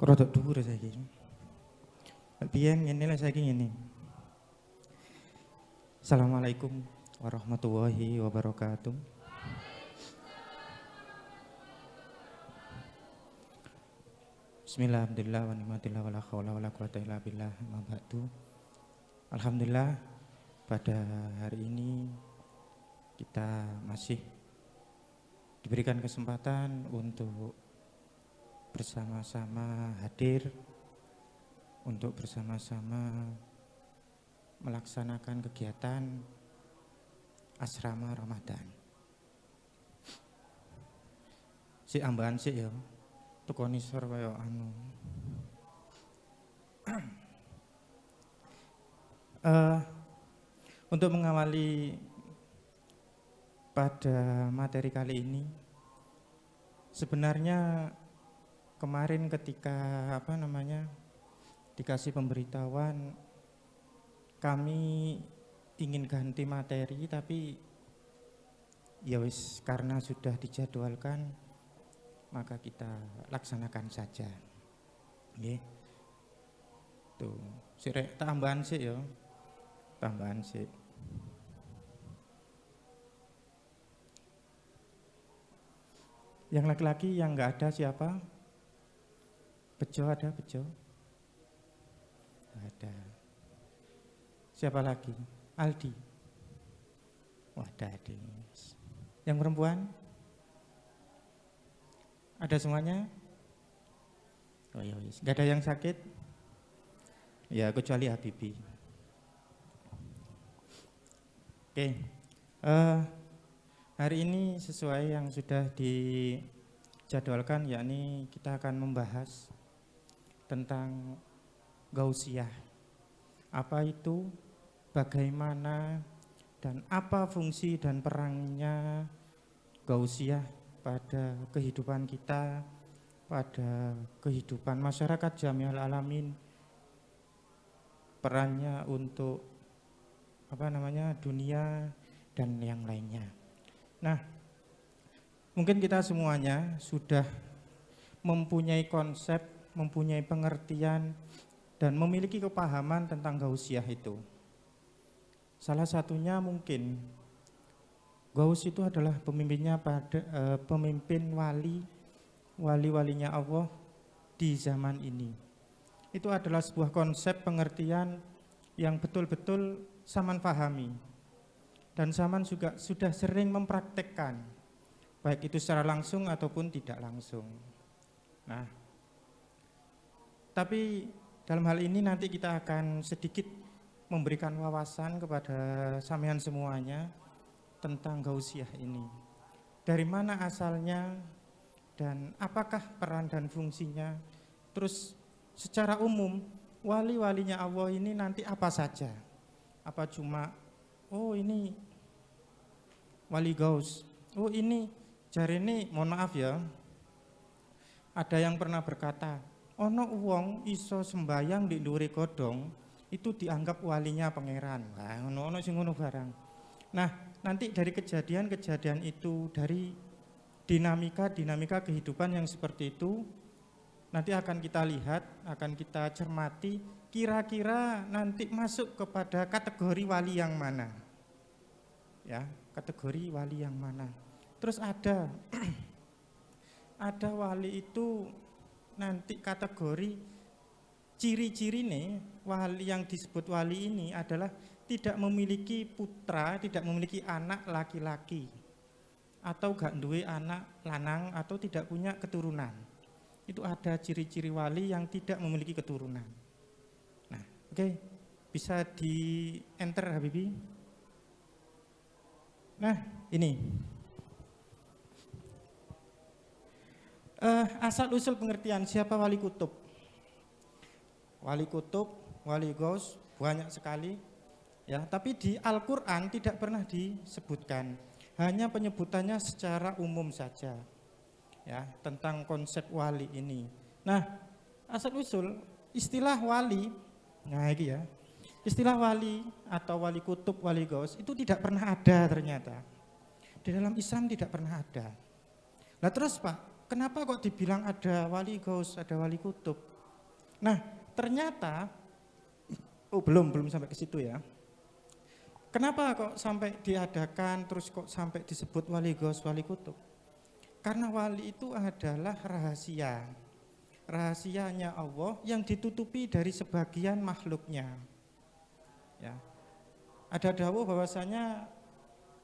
Rodok dhuwur saiki. Biyen ngene lah saiki ngene. Assalamualaikum warahmatullahi wabarakatuh. Bismillah, alhamdulillah, wa ni'matillah, wa la hawla wa la quwata illa billah, amma ba'du. Alhamdulillah, pada hari ini kita masih diberikan kesempatan untuk bersama-sama hadir, untuk bersama-sama melaksanakan kegiatan asrama Ramadan. Si ambahan sik ya, tukoni sor kaya anu. Untuk mengawali pada materi kali ini, sebenarnya kemarin ketika dikasih pemberitahuan kami ingin ganti materi, tapi ya wis karena sudah dijadwalkan maka kita laksanakan saja. Nggih. Tuh, sirek tambahan sih ya. Tambahan sih. Yang laki-laki yang enggak ada siapa? Bejo ada, Bejo? Ada. Siapa lagi? Aldi. Wah, ada. Yang perempuan? Ada semuanya? Oh ya wis. Enggak ada yang sakit? Ya, kecuali Habibi. Oke. Hari ini sesuai yang sudah dijadwalkan, yakni kita akan membahas tentang Gaussiyah. Apa itu, bagaimana, dan apa fungsi dan perannya Gaussiyah pada kehidupan kita, pada kehidupan masyarakat Jami'al Alamin, perannya untuk dunia dan yang lainnya. Nah, mungkin kita semuanya sudah mempunyai konsep, mempunyai pengertian, dan memiliki kepahaman tentang Gaussiyah itu. Salah satunya mungkin Gauss itu adalah pemimpinnya pemimpin wali-walinya Allah di zaman ini. Itu adalah sebuah konsep pengertian yang betul-betul Saman pahami. Dan Saman juga sudah sering mempraktekkan, baik itu secara langsung ataupun tidak langsung. Nah, tapi dalam hal ini nanti kita akan sedikit memberikan wawasan kepada sampean semuanya tentang Gaussiyah ini. Dari mana asalnya dan apakah peran dan fungsinya. Terus secara umum wali-walinya Allah ini nanti apa saja? Apa cuma ini wali Gauss. Ini jarene, mohon maaf ya. Ada yang pernah berkata, ono wong iso sembayang di ndure godhong itu dianggap walinya pangeran. Wah, ono sing ngono barang. Nah, nanti dari kejadian-kejadian itu, dari dinamika kehidupan yang seperti itu, nanti akan kita lihat, akan kita cermati, kira-kira nanti masuk kepada kategori wali yang mana. Ya, kategori wali yang mana. Terus ada wali itu nanti kategori ciri-ciri nih, wali yang disebut wali ini adalah tidak memiliki putra, tidak memiliki anak laki-laki, atau gak duwe anak lanang, atau tidak punya keturunan. Itu ada ciri-ciri wali yang tidak memiliki keturunan. Nah, oke, bisa di enter Habibi. Nah, ini asal-usul pengertian siapa wali kutub. Wali kutub, wali Gauss banyak sekali ya, tapi di Al-Qur'an tidak pernah disebutkan. Hanya penyebutannya secara umum saja. Ya, tentang konsep wali ini. Nah, asal-usul istilah wali, nah ini ya. Istilah wali atau wali kutub, wali Gauss itu tidak pernah ada ternyata. Di dalam Islam tidak pernah ada. Nah terus Pak, kenapa kok dibilang ada wali Gauss, ada wali kutub? Nah, ternyata belum sampai ke situ ya. Kenapa kok sampai diadakan terus kok sampai disebut wali ghaus, wali kutub? Karena wali itu adalah rahasia. Rahasianya Allah yang ditutupi dari sebagian makhluknya. Ya. Ada dawuh bahwasanya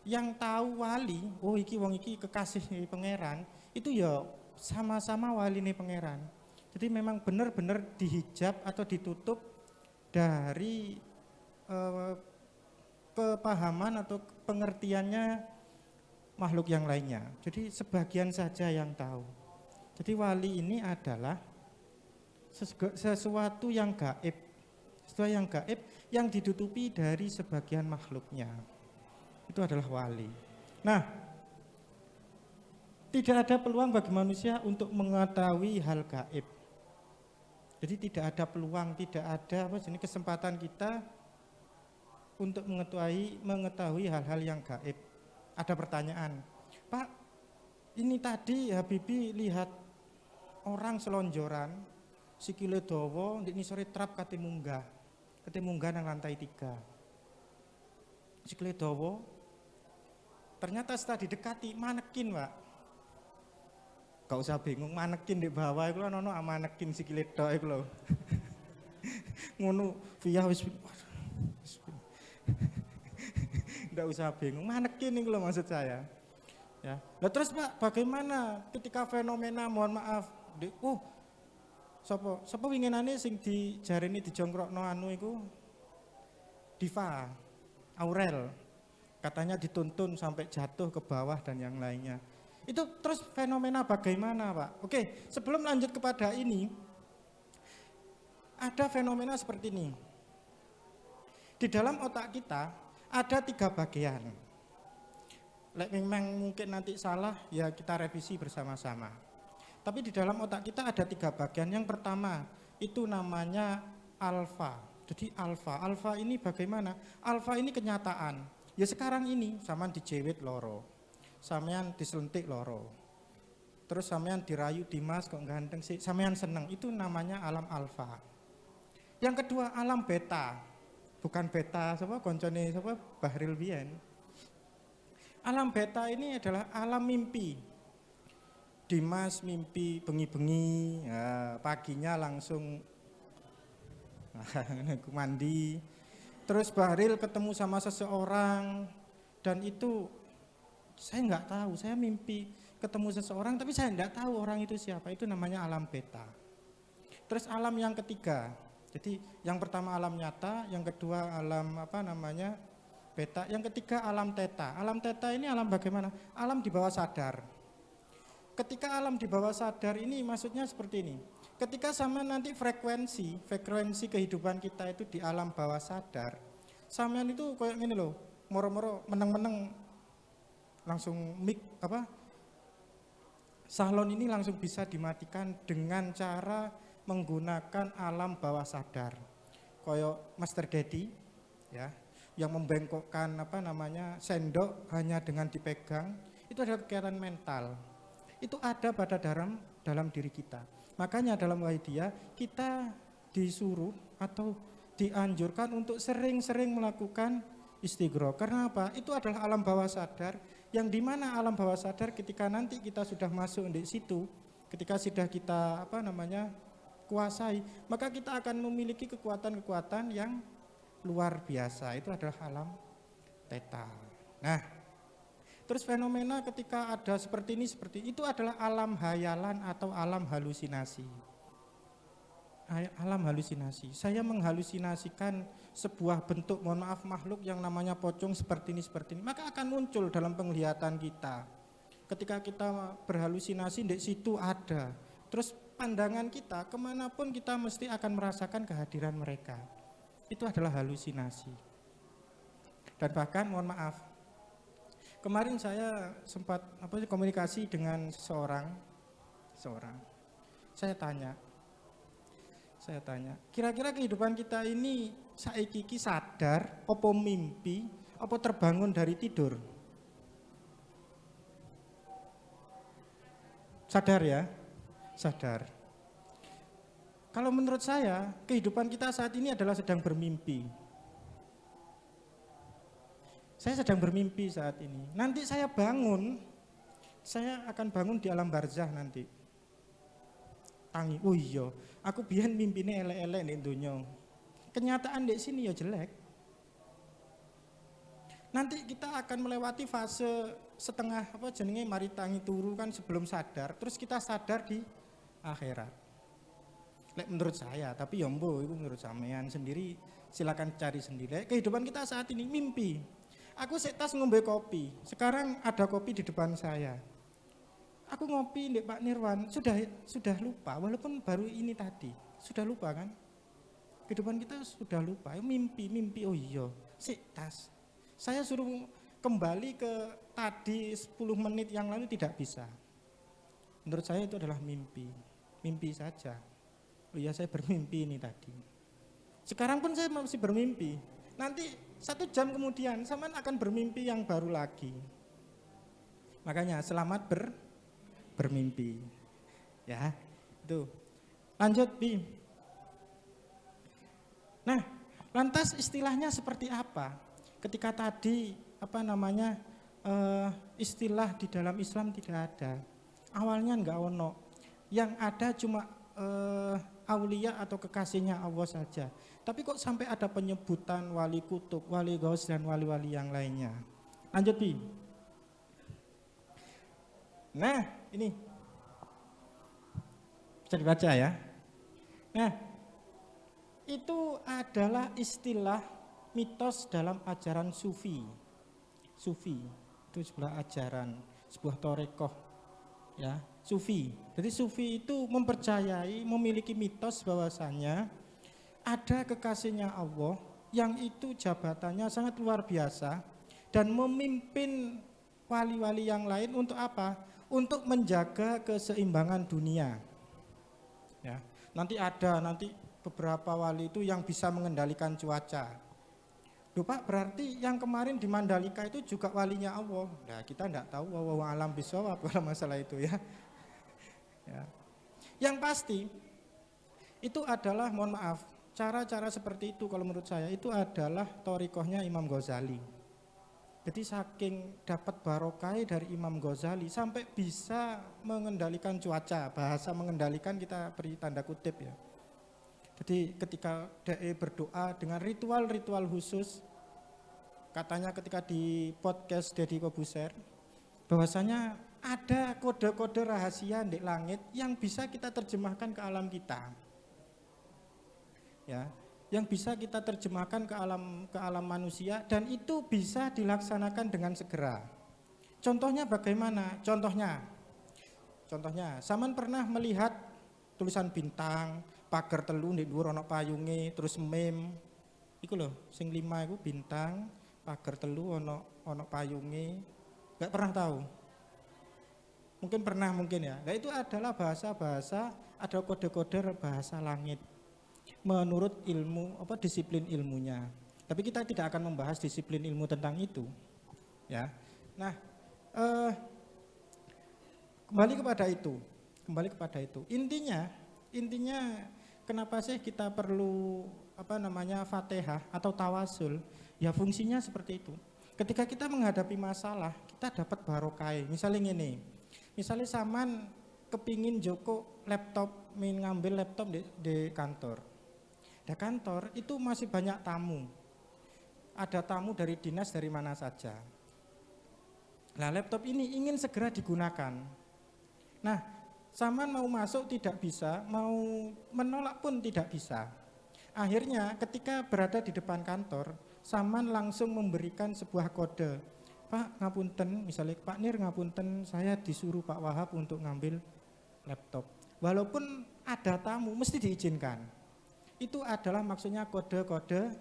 yang tahu wali, oh iki wong iki kekasih pangeran, itu ya sama-sama wali nih pangeran. Jadi memang benar-benar dihijab atau ditutup dari kepahaman atau pengertiannya makhluk yang lainnya. Jadi sebagian saja yang tahu. Jadi wali ini adalah sesuatu yang gaib. Sesuatu yang gaib yang ditutupi dari sebagian makhluknya. Itu adalah wali. Nah, tidak ada peluang bagi manusia untuk mengetahui hal gaib. Jadi tidak ada peluang, tidak ada kesempatan kita untuk mengetahui hal-hal yang gaib. Ada pertanyaan, Pak, ini tadi Habibie lihat orang selonjoran, sikile dawa, ndek nisore trap kate munggah nang lantai 3. Sikile dawa, ternyata setelah didekati manekin, Pak. Gak usah bingung, manekin di bawah iku ono manekin sikile tok iku lho. Ngono via wis nggak usah bingung, manekin ini loh maksud saya. Ya. Nah terus Pak, bagaimana ketika fenomena, mohon maaf, sapa winginane sing dijareni dijongkrokno anu iku Diva, Aurel, katanya dituntun sampai jatuh ke bawah dan yang lainnya. Itu terus fenomena bagaimana Pak? Oke, sebelum lanjut kepada ini, ada fenomena seperti ini. Di dalam otak kita ada 3 bagian. Memang mungkin nanti salah, ya kita revisi bersama-sama. Tapi di dalam otak kita ada 3 bagian. Yang pertama itu namanya alfa. Jadi alfa ini bagaimana? Alfa ini kenyataan. Ya sekarang ini sampean dijewit loro, sampean diselentik loro, terus sampean dirayu Dimas kok ganteng sih, sampean seneng. Itu namanya alam alfa. Yang kedua alam beta. Bukan beta, koncone Bahril Bian. Alam beta ini adalah alam mimpi. Dimas mimpi bengi-bengi, ya, paginya langsung mandi. Terus Bahril ketemu sama seseorang dan itu saya nggak tahu, saya mimpi ketemu seseorang tapi saya nggak tahu orang itu siapa. Itu namanya alam beta. Terus alam yang ketiga. Jadi yang pertama alam nyata, yang kedua alam beta, yang ketiga alam teta. Alam teta ini alam bagaimana? Alam di bawah sadar. Ketika alam di bawah sadar ini maksudnya seperti ini. Ketika sama nanti frekuensi kehidupan kita itu di alam bawah sadar, sampean itu kayak gini loh, moro-moro meneng-meneng langsung sahlon ini langsung bisa dimatikan dengan cara menggunakan alam bawah sadar. Koyo Master Dedi ya, yang membengkokkan sendok hanya dengan dipegang, itu adalah kegiatan mental. Itu ada pada dalam diri kita. Makanya dalam Wahidiyah kita disuruh atau dianjurkan untuk sering-sering melakukan istighraq. Karena apa? Itu adalah alam bawah sadar, yang dimana alam bawah sadar ketika nanti kita sudah masuk di situ, ketika sudah kita kuasai, maka kita akan memiliki kekuatan-kekuatan yang luar biasa. Itu adalah alam teta. Nah, terus fenomena ketika ada seperti itu adalah alam hayalan atau alam halusinasi. Alam halusinasi. Saya menghalusinasikan sebuah bentuk, mohon maaf, makhluk yang namanya pocong seperti ini. Maka akan muncul dalam penglihatan kita. Ketika kita berhalusinasi, di situ ada. Terus pandangan kita kemanapun kita mesti akan merasakan kehadiran mereka. Itu adalah halusinasi. Dan bahkan mohon maaf, kemarin saya sempat komunikasi dengan seseorang. Saya tanya, kira-kira kehidupan kita ini saiki iki sadar, apa mimpi, apa terbangun dari tidur? Sadar ya? Sadar. Kalau menurut saya, kehidupan kita saat ini adalah sedang bermimpi. Saya sedang bermimpi saat ini. Nanti saya bangun, saya akan bangun di alam barzah nanti. Tangi, oh iya, aku biyen mimpine elek-elek ning donya. Kenyataan di sini ya jelek. Nanti kita akan melewati fase setengah apa jenenge mari tangi turu kan sebelum sadar, terus kita sadar di akhirat. Lek menurut saya, tapi ya mbo itu menurut sampean sendiri silakan cari sendiri. Kehidupan kita saat ini mimpi. Aku setas ngombe kopi. Sekarang ada kopi di depan saya. Aku ngopi ndek Pak Nirwan, sudah lupa walaupun baru ini tadi. Sudah lupa kan? Kehidupan kita sudah lupa. Mimpi oh iya, setas. Saya suruh kembali ke tadi 10 menit yang lalu tidak bisa. Menurut saya itu adalah mimpi. Mimpi saja. Oh iya saya bermimpi ini tadi. Sekarang pun saya masih bermimpi. Nanti 1 jam kemudian sampean akan bermimpi yang baru lagi. Makanya selamat bermimpi. Ya, itu. Lanjut, Bi. Nah, lantas istilahnya seperti apa? Ketika tadi istilah di dalam Islam tidak ada. Awalnya enggak ono. Yang ada cuma aulia atau kekasihnya Allah saja. Tapi kok sampai ada penyebutan wali kutub, wali gaus dan wali-wali yang lainnya. Lanjut, Bi. Nah, ini bisa dibaca ya. Nah, itu adalah istilah mitos dalam ajaran Sufi. Sufi itu sebuah ajaran, sebuah torekoh, ya. Sufi. Jadi Sufi itu mempercayai, memiliki mitos bahwasannya ada kekasihnya Allah yang itu jabatannya sangat luar biasa dan memimpin wali-wali yang lain untuk apa? Untuk menjaga keseimbangan dunia. Ya, nanti beberapa wali itu yang bisa mengendalikan cuaca. Duh Pak, berarti yang kemarin di Mandalika itu juga walinya Allah. Nah, kita enggak tahu wallahu alam bisawab kalau masalah itu ya. Ya. Yang pasti itu adalah, mohon maaf, cara-cara seperti itu kalau menurut saya itu adalah thorikohnya Imam Ghazali. Jadi saking dapat barokah dari Imam Ghazali sampai bisa mengendalikan cuaca. Bahasa mengendalikan kita beri tanda kutip ya. Jadi ketika dai berdoa dengan ritual-ritual khusus, katanya ketika di podcast Deddy Kobuser, bahwasanya ada kode-kode rahasia di langit yang bisa kita terjemahkan ke alam kita. Ya, yang bisa kita terjemahkan ke alam manusia dan itu bisa dilaksanakan dengan segera. Contohnya bagaimana? Contohnya, sampean pernah melihat tulisan bintang, pagar telu ndek dhuwur ana payunge, terus mem. Iku lho, sing 5 iku bintang, pagar telu ana payunge. Enggak pernah tahu? Mungkin pernah ya. Nah itu adalah bahasa-bahasa, ada kode-kode bahasa langit. Menurut ilmu disiplin ilmunya. Tapi kita tidak akan membahas disiplin ilmu tentang itu. Ya. Nah, kembali kepada itu. Intinya kenapa sih kita perlu Fatihah atau tawasul? Ya fungsinya seperti itu. Ketika kita menghadapi masalah, kita dapat barokah. Misalnya ini. Misalnya saman kepingin joko laptop, ngambil laptop di kantor. Di kantor itu masih banyak tamu. Ada tamu dari dinas dari mana saja. Nah laptop ini ingin segera digunakan. Nah saman mau masuk tidak bisa, mau menolak pun tidak bisa. Akhirnya ketika berada di depan kantor, saman langsung memberikan sebuah kode. Pak ngapunten, misalnya Pak Nir ngapunten, saya disuruh Pak Wahab untuk ngambil laptop. Walaupun ada tamu mesti diizinkan. Itu adalah maksudnya kode-kode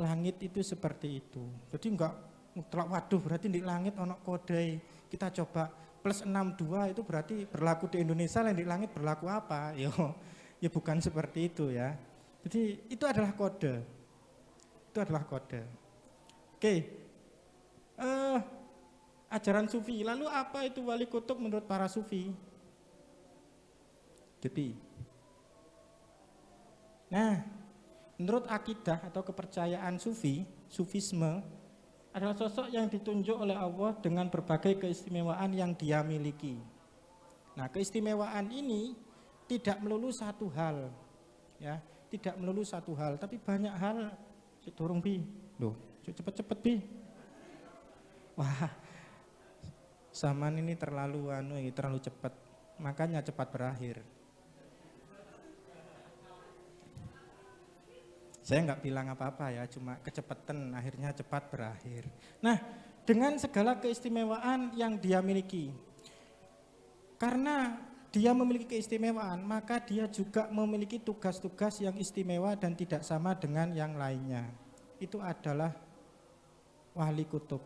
langit itu seperti itu. Jadi enggak mutlak waduh berarti di langit ono kode. Kita coba plus 62 itu berarti berlaku di Indonesia, lain di langit berlaku apa? Ya bukan seperti itu ya. Jadi itu adalah kode. Oke. Ajaran sufi. Lalu apa itu wali kutub menurut para sufi? Jadi Nah, menurut akidah atau kepercayaan sufisme adalah sosok yang ditunjuk oleh Allah dengan berbagai keistimewaan yang dia miliki. Nah, keistimewaan ini tidak melulu satu hal, ya, tidak melulu satu hal, tapi banyak hal. Dorong bi, loh, cepet-cepet bi. Wah, zaman ini terlalu cepat, makanya cepat berakhir. Saya nggak bilang apa-apa ya, cuma kecepatan akhirnya cepat berakhir. Nah, dengan segala keistimewaan yang dia miliki, karena dia memiliki keistimewaan, maka dia juga memiliki tugas-tugas yang istimewa dan tidak sama dengan yang lainnya. Itu adalah wali kutub,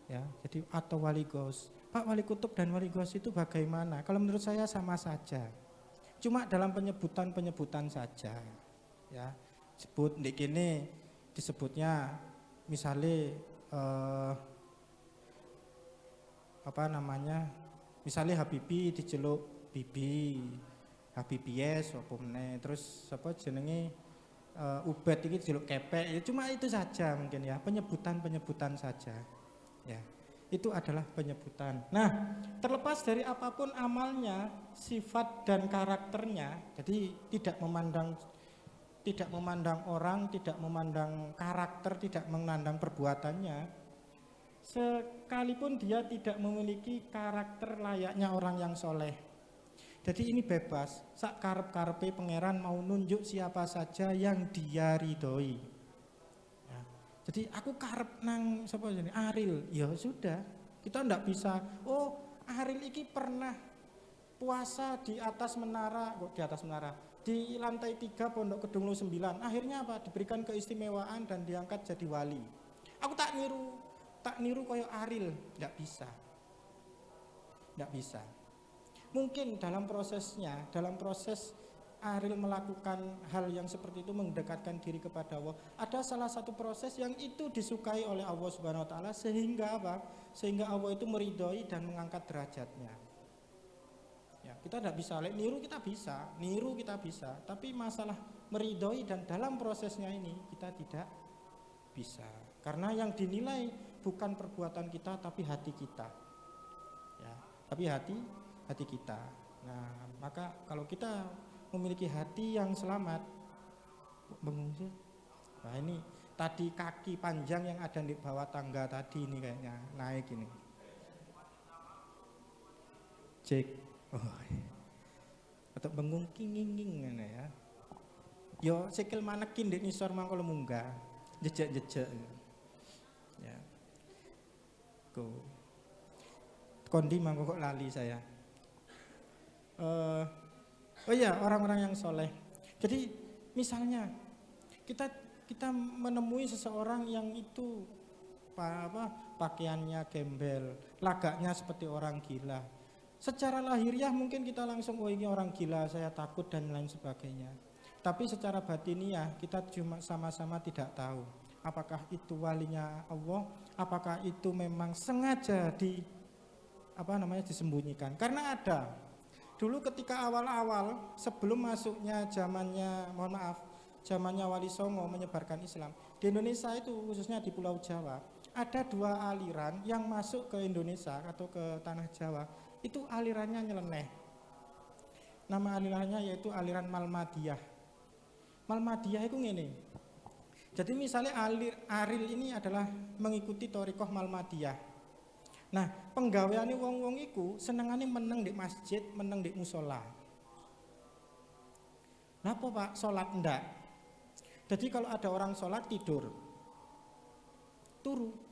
ya. Jadi atau wali ghaus. Pak, wali kutub dan wali ghaus itu bagaimana? Kalau menurut saya sama saja, cuma dalam penyebutan saja, ya. Sebut di kini disebutnya misalnya misalnya Habibie diceluk Bibi, Habibies apa meneh, terus apa jenenge Ubed iki diceluk Kepek, ya cuma itu saja mungkin ya, penyebutan saja. Ya. Itu adalah penyebutan. Nah, terlepas dari apapun amalnya, sifat dan karakternya, jadi tidak memandang orang, tidak memandang karakter, tidak memandang perbuatannya, sekalipun dia tidak memiliki karakter layaknya orang yang soleh. Jadi ini bebas, sak karep-karepe pangeran mau nunjuk siapa saja yang dia ridhoi. Ya. Jadi aku karep nang sapa jenenge Ariel, ya sudah, kita ndak bisa. Oh, Ariel iki pernah puasa di atas menara, di lantai 3 Pondok Kedung 9. Akhirnya apa? Diberikan keistimewaan dan diangkat jadi wali. Aku tak niru koyo Ariel, enggak bisa. Mungkin dalam proses Ariel melakukan hal yang seperti itu, mendekatkan diri kepada Allah, ada salah satu proses yang itu disukai oleh Allah Subhanahu wa taala, sehingga apa? Sehingga Allah itu meridhoi dan mengangkat derajatnya. Ya, kita tidak bisa, niru kita bisa, tapi masalah meridhoi dan dalam prosesnya ini kita tidak bisa. Karena yang dinilai bukan perbuatan kita, tapi hati kita. Ya, tapi hati kita. Nah, maka kalau kita memiliki hati yang selamat, mengungsi. Nah, ini tadi kaki panjang yang ada di bawah tangga tadi ini kayaknya naik ini. Cek. Oh, atau bengung kinging ngene ya. Yo sikil manekin ndek nisor mangko munggah. Jejak-jejak. Ya. Kondi mangko kok lali saya. Oh iya, orang-orang yang soleh. Jadi misalnya kita menemui seseorang yang itu pakaiannya gembel, lagaknya seperti orang gila. Secara lahiriah mungkin kita langsung, oh ini orang gila, saya takut dan lain sebagainya. Tapi secara batiniah kita cuma sama-sama tidak tahu apakah itu walinya Allah, apakah itu memang sengaja disembunyikan. Karena ada dulu ketika awal-awal sebelum masuknya zamannya Wali Songo menyebarkan Islam di Indonesia itu, khususnya di Pulau Jawa, ada 2 aliran yang masuk ke Indonesia atau ke tanah Jawa. Itu alirannya nyeleneh. Nama alirannya yaitu aliran Malmadiyah. Malmadiyah itu ngene. Jadi misalnya Ariel ini adalah mengikuti thariqah Malmadiyah. Nah, penggaweane wong-wong iku senengane meneng di masjid, meneng di musola. Napa Pak? Salat ndak. Jadi kalau ada orang salat tidur, turu.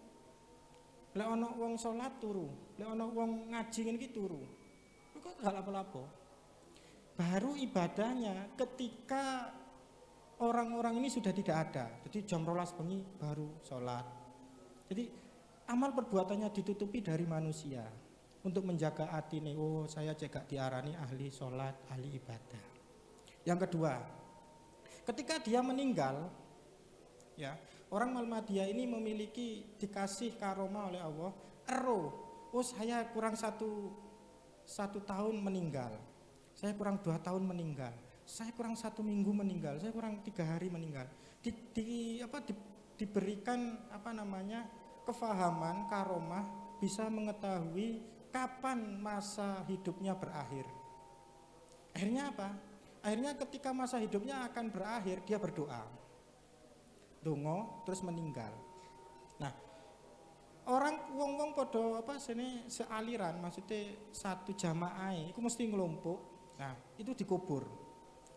Lek ana wong salat turu, lek ana wong ngaji ngene iki turu. Kok gak lapo-lapo. Baru ibadahnya ketika orang-orang ini sudah tidak ada. Jadi jam 12 bengi baru salat. Jadi amal perbuatannya ditutupi dari manusia untuk menjaga hati nih. Oh, saya cegak diarani ahli salat, ahli ibadah. Yang kedua, ketika dia meninggal, ya, orang Malmadiyah ini dikasih karomah oleh Allah. Oh saya kurang satu tahun meninggal, saya kurang 2 tahun meninggal. saya kurang 1 minggu meninggal, saya kurang 3 hari meninggal. Diberikan kefahaman, karomah, bisa mengetahui kapan masa hidupnya berakhir. Akhirnya apa? Akhirnya ketika masa hidupnya akan berakhir, dia berdoa, dongo, terus meninggal. Nah, orang wong podo sealiran, maksudnya satu jamaah itu mesti ngelompok. Nah, itu dikubur.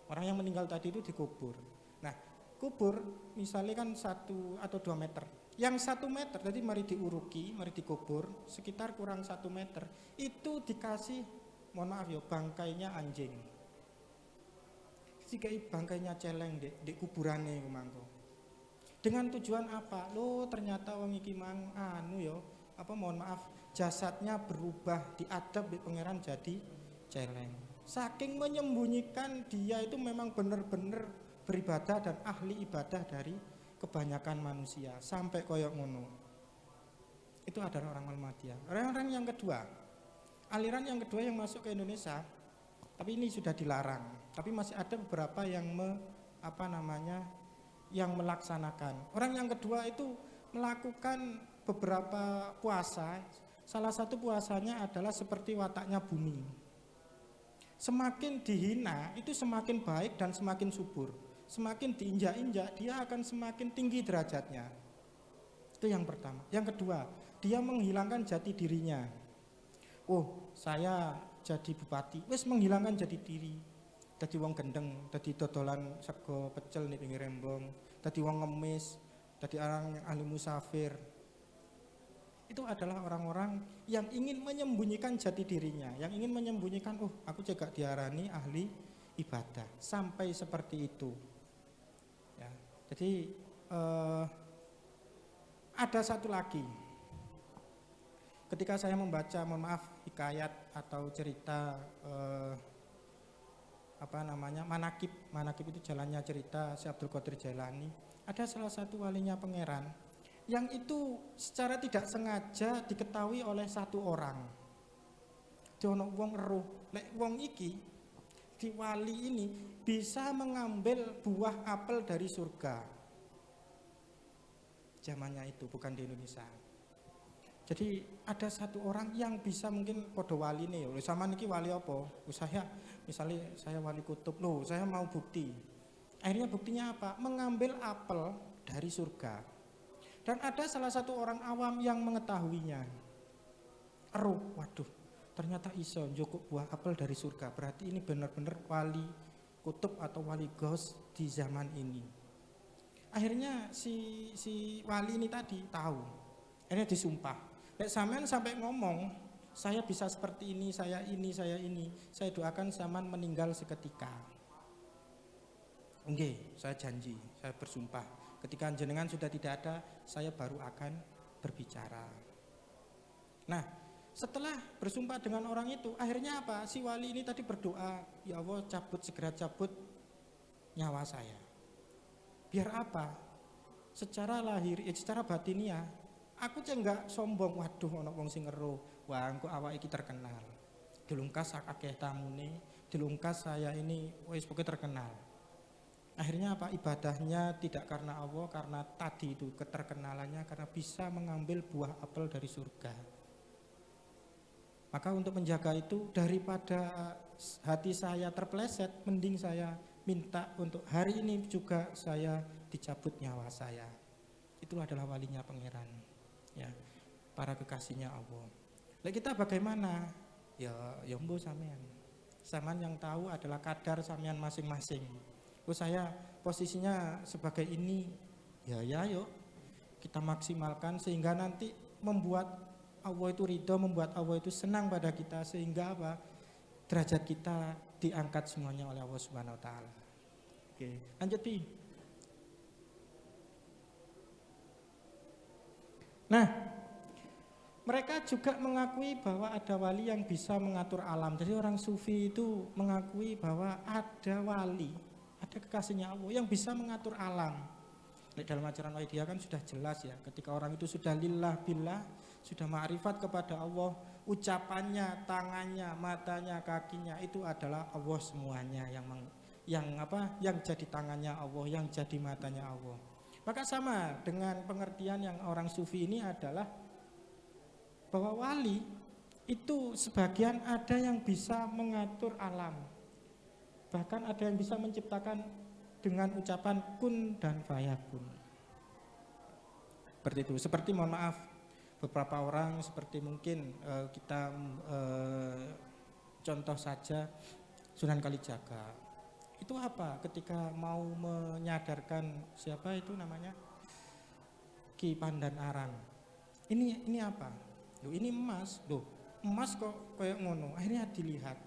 Orang yang meninggal tadi itu dikubur. Nah, kubur misalnya kan 1 atau 2 meter. Yang 1 meter, jadi mari diuruki, mari dikubur sekitar kurang 1 meter. Itu dikasih, mohon maaf ya, bangkainya anjing. Jika bangkainya celeng di kuburannya mangko. Dengan tujuan apa? Lo ternyata wong iki mang mohon maaf, jasadnya berubah, diadab di pangeran jadi celeng. Saking menyembunyikan, dia itu memang benar-benar beribadah dan ahli ibadah dari kebanyakan manusia sampai koyok ngono. Itu adalah orang Muhammadiyah. Orang-orang yang kedua, aliran yang kedua yang masuk ke Indonesia, tapi ini sudah dilarang. Tapi masih ada beberapa yang yang melaksanakan. Orang yang kedua itu melakukan beberapa puasa. Salah satu puasanya adalah seperti wataknya bumi. Semakin dihina itu semakin baik dan semakin subur. Semakin diinjak-injak dia akan semakin tinggi derajatnya. Itu yang pertama. Yang kedua, dia menghilangkan jati dirinya. Oh, saya jadi bupati, wis menghilangkan jati diri. Dadi wong gendeng, dadi dodolan sego pecel ning pinggir rembong, dadi wong ngemis, dadi orang yang ahli musafir. Itu adalah orang-orang yang ingin menyembunyikan jati dirinya, yang ingin menyembunyikan, aku juga diarani ahli ibadah, sampai seperti itu. Ya, jadi ada satu lagi, ketika saya membaca, mohon maaf, hikayat atau cerita manakib itu jalannya cerita si Abdul Qadir Jailani. Ada salah satu walinya pangeran yang itu secara tidak sengaja diketahui oleh satu orang. Jono wong eruh, lek wong iki di wali ini bisa mengambil buah apel dari surga. Zamannya itu bukan di Indonesia. Jadi ada satu orang yang bisa mungkin podo wali nih, sama niki wali apa? Saya misalnya saya wali kutub, saya mau bukti. Akhirnya buktinya apa? Mengambil apel dari surga. Dan ada salah satu orang awam yang mengetahuinya. Waduh, ternyata iso njukuk buah apel dari surga. Berarti ini benar-benar wali kutub atau wali ghaus di zaman ini. Akhirnya si wali ini tadi tahu. Akhirnya disumpah. Nek sampean sampai ngomong, saya bisa seperti ini, saya ini. Saya doakan sampean meninggal seketika. Oke, saya janji, saya bersumpah. Ketika jenengan sudah tidak ada, saya baru akan berbicara. Nah, setelah bersumpah dengan orang itu, akhirnya apa? Si wali ini tadi berdoa, ya Allah segera cabut nyawa saya. Biar apa? Secara lahir, secara batiniah, aku enggak sombong. Waduh, ono wong sing ngeruh. Wah, engko awak iki terkenal. Dilungkas akeh tamune, dilungkas saya ini wis pokoke terkenal. Akhirnya apa? Ibadahnya tidak karena Allah, karena tadi itu keterkenalannya, karena bisa mengambil buah apel dari surga. Maka untuk menjaga itu, daripada hati saya terpeleset, mending saya minta untuk hari ini juga saya dicabut nyawa saya. Itu adalah walinya pangeran, ya, para kekasihnya Allah. Lalu kita bagaimana? Ya mbo sampean. Sampean yang tahu adalah kadar sampean masing-masing. Saya posisinya sebagai ini, ya yuk kita maksimalkan sehingga nanti membuat Allah itu ridho, membuat Allah itu senang pada kita, sehingga apa? Derajat kita diangkat semuanya oleh Allah Subhanahu wa taala. Oke, lanjut Pi. Nah, mereka juga mengakui bahwa ada wali yang bisa mengatur alam. Jadi orang sufi itu mengakui bahwa ada wali, ada kekasihnya Allah yang bisa mengatur alam. Dalam ajaran Wahidiyah kan sudah jelas ya, ketika orang itu sudah lillah billah, sudah ma'rifat kepada Allah, ucapannya, tangannya, matanya, kakinya itu adalah Allah semuanya yang jadi tangannya Allah, yang jadi matanya Allah. Maka sama dengan pengertian yang orang sufi ini adalah bahwa wali itu sebagian ada yang bisa mengatur alam, bahkan ada yang bisa menciptakan dengan ucapan kun dan fayakun. Seperti itu. Seperti mohon maaf, beberapa orang seperti mungkin kita contoh saja Sunan Kalijaga. Itu apa? Ketika mau menyadarkan siapa itu namanya Ki Pandanaran. Ini apa? Loh, ini emas. Loh, emas kok kayak ngono. Akhirnya dilihat.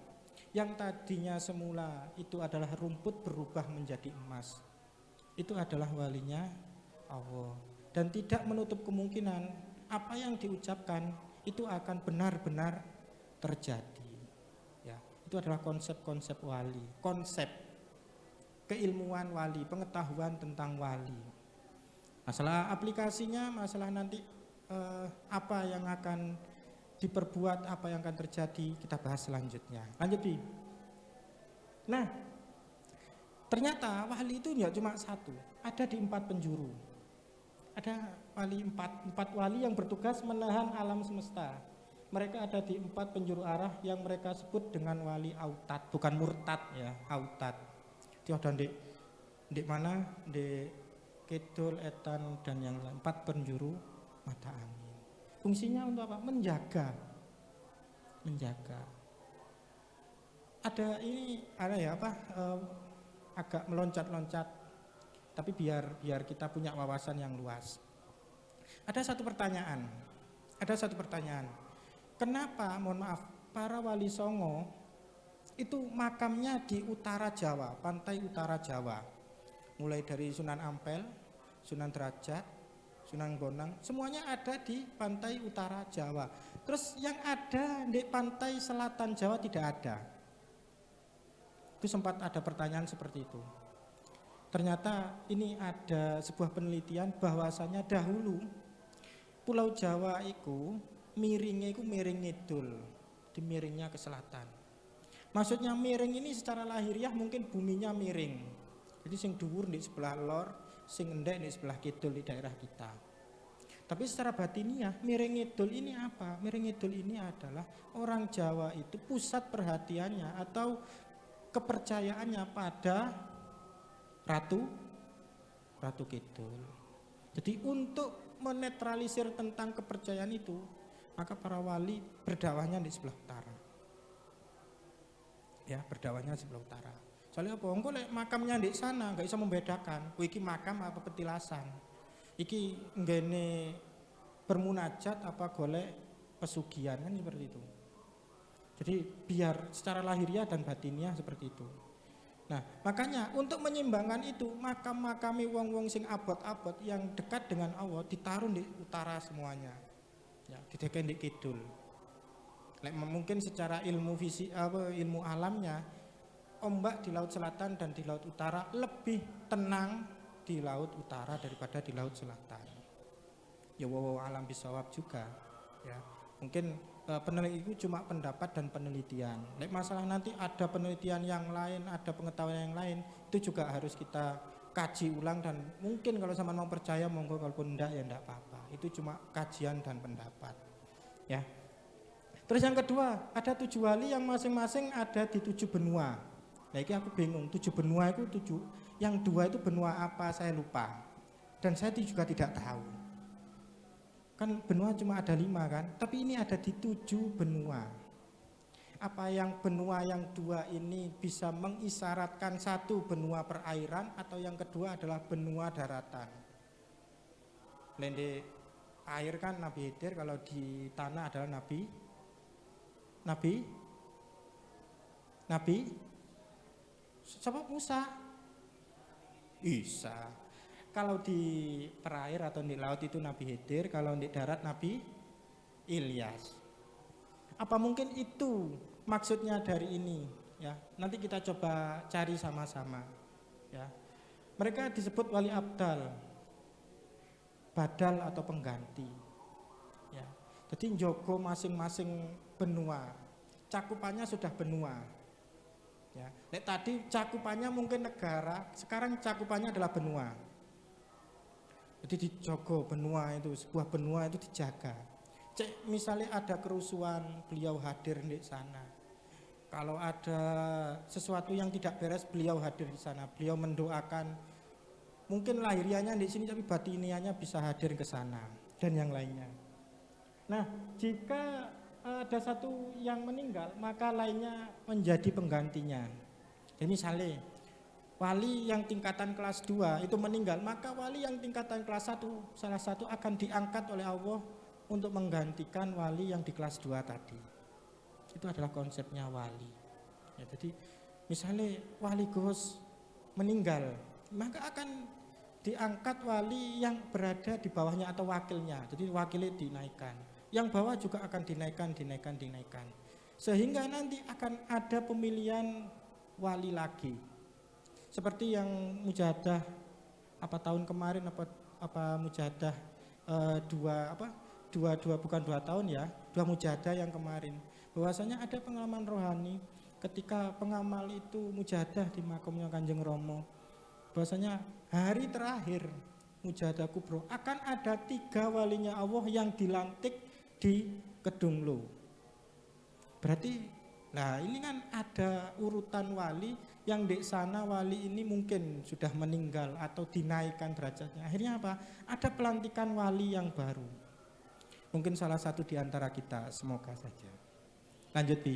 Yang tadinya semula itu adalah rumput berubah menjadi emas. Itu adalah walinya Allah. Dan tidak menutup kemungkinan apa yang diucapkan itu akan benar-benar terjadi. Ya, itu adalah konsep-konsep wali, konsep keilmuan wali, pengetahuan tentang wali. Masalah aplikasinya, masalah nanti apa yang akan diperbuat, apa yang akan terjadi, kita bahas selanjutnya. Lanjut, Bi. Nah, ternyata wali itu tidak cuma satu, ada di 4 penjuru. Ada wali 4 wali yang bertugas menahan alam semesta. Mereka ada di 4 penjuru arah yang mereka sebut dengan wali autad, bukan murtad ya, autad. Dia ada di mana? Di kidul, etan dan yang lain, 4 penjuru mata angin. Fungsinya untuk apa? Menjaga. Ada ini ada ya apa? Agak meloncat-loncat. Tapi biar kita punya wawasan yang luas. Ada satu pertanyaan. Kenapa, mohon maaf, para wali songo itu makamnya di utara Jawa, pantai utara Jawa. Mulai dari Sunan Ampel, Sunan Derajat, Sunan Bonang, semuanya ada di pantai utara Jawa. Terus yang ada di pantai selatan Jawa tidak ada. Itu sempat ada pertanyaan seperti itu. Ternyata ini ada sebuah penelitian bahwasanya dahulu Pulau Jawa itu miringnya itu miring ngidul, dimiringnya ke selatan. Maksudnya miring ini secara lahiriah mungkin buminya miring. Jadi sing dhuwur di sebelah lor, sing endek di sebelah kidul di daerah kita. Tapi secara batiniah miring ngidul ini apa? Miring ngidul ini adalah orang Jawa itu pusat perhatiannya atau kepercayaannya pada Ratu Kidul. Jadi untuk menetralisir tentang kepercayaan itu, maka para wali berdakwahnya di sebelah utara. Ya, berdakwahnya di sebelah utara. Soalnya apa? Engko lek makamnya di sana enggak bisa membedakan, iki makam apa petilasan. Iki nggene bermunajat apa golek pesugihan kan seperti itu. Jadi biar secara lahiriah dan batiniah seperti itu. Nah, makanya untuk menyeimbangkan itu makam-makami wong-wong sing abot-abot yang dekat dengan Allah ditaruh di utara semuanya. Ya, dideken di kidul. Mungkin secara ilmu ilmu alamnya ombak di laut selatan dan di laut utara lebih tenang di laut utara daripada di laut selatan. Ya alam bisawab juga. Ya, mungkin peneliti itu cuma pendapat dan penelitian. Masalah nanti ada penelitian yang lain, ada pengetahuan yang lain, itu juga harus kita kaji ulang dan mungkin kalau sama mau percaya monggo, kalaupun enggak ya enggak apa-apa. Itu cuma kajian dan pendapat. Ya. Terus yang kedua, ada 7 wali yang masing-masing ada di 7 benua. Nah, ini aku bingung, 7 benua itu 7, yang 2 itu benua apa saya lupa. Dan saya juga tidak tahu. Kan benua cuma ada 5 kan, tapi ini ada di 7 benua. Apa yang benua yang 2 ini bisa mengisyaratkan 1 benua perairan atau yang kedua adalah benua daratan. Lende air kan Nabi Khidir, kalau di tanah adalah Nabi siapa? Musa, Isa. Kalau di perair atau di laut itu Nabi Khidir, kalau di darat Nabi Ilyas. Apa mungkin itu maksudnya dari ini? Ya, nanti kita coba cari sama-sama. Ya, mereka disebut wali abdal, badal atau pengganti. Ya, jadi Joko masing-masing benua, cakupannya sudah benua. Ya, tadi cakupannya mungkin negara, sekarang cakupannya adalah benua. Jadi dijogo benua itu, sebuah benua itu dijaga. Cek misalnya ada kerusuhan, beliau hadir di sana. Kalau ada sesuatu yang tidak beres, beliau hadir di sana. Beliau mendoakan, mungkin lahirianya di sini tapi batinianya bisa hadir ke sana dan yang lainnya. Nah, jika ada satu yang meninggal, maka lainnya menjadi penggantinya. Jadi misalnya wali yang tingkatan kelas 2 itu meninggal, maka wali yang tingkatan kelas 1 salah satu akan diangkat oleh Allah untuk menggantikan wali yang di kelas 2 tadi. Itu adalah konsepnya wali. Ya, jadi misalnya wali Gus meninggal, maka akan diangkat wali yang berada di bawahnya atau wakilnya. Jadi wakilnya dinaikkan. Yang bawah juga akan dinaikkan. Sehingga nanti akan ada pemilihan wali lagi. Seperti yang mujahadah tahun kemarin mujahadah bukan 2 tahun ya, 2 mujahadah yang kemarin. Bahwasanya ada pengalaman rohani ketika pengamal itu mujahadah di makamnya Kanjeng Romo. Bahwasanya hari terakhir mujahadah kubro akan ada 3 walinya Allah yang dilantik di Kedunglo. Berarti, nah ini kan ada urutan wali yang di sana wali ini mungkin sudah meninggal atau dinaikkan derajatnya. Akhirnya apa? Ada pelantikan wali yang baru. Mungkin salah satu di antara kita, semoga saja. Lanjut Bi.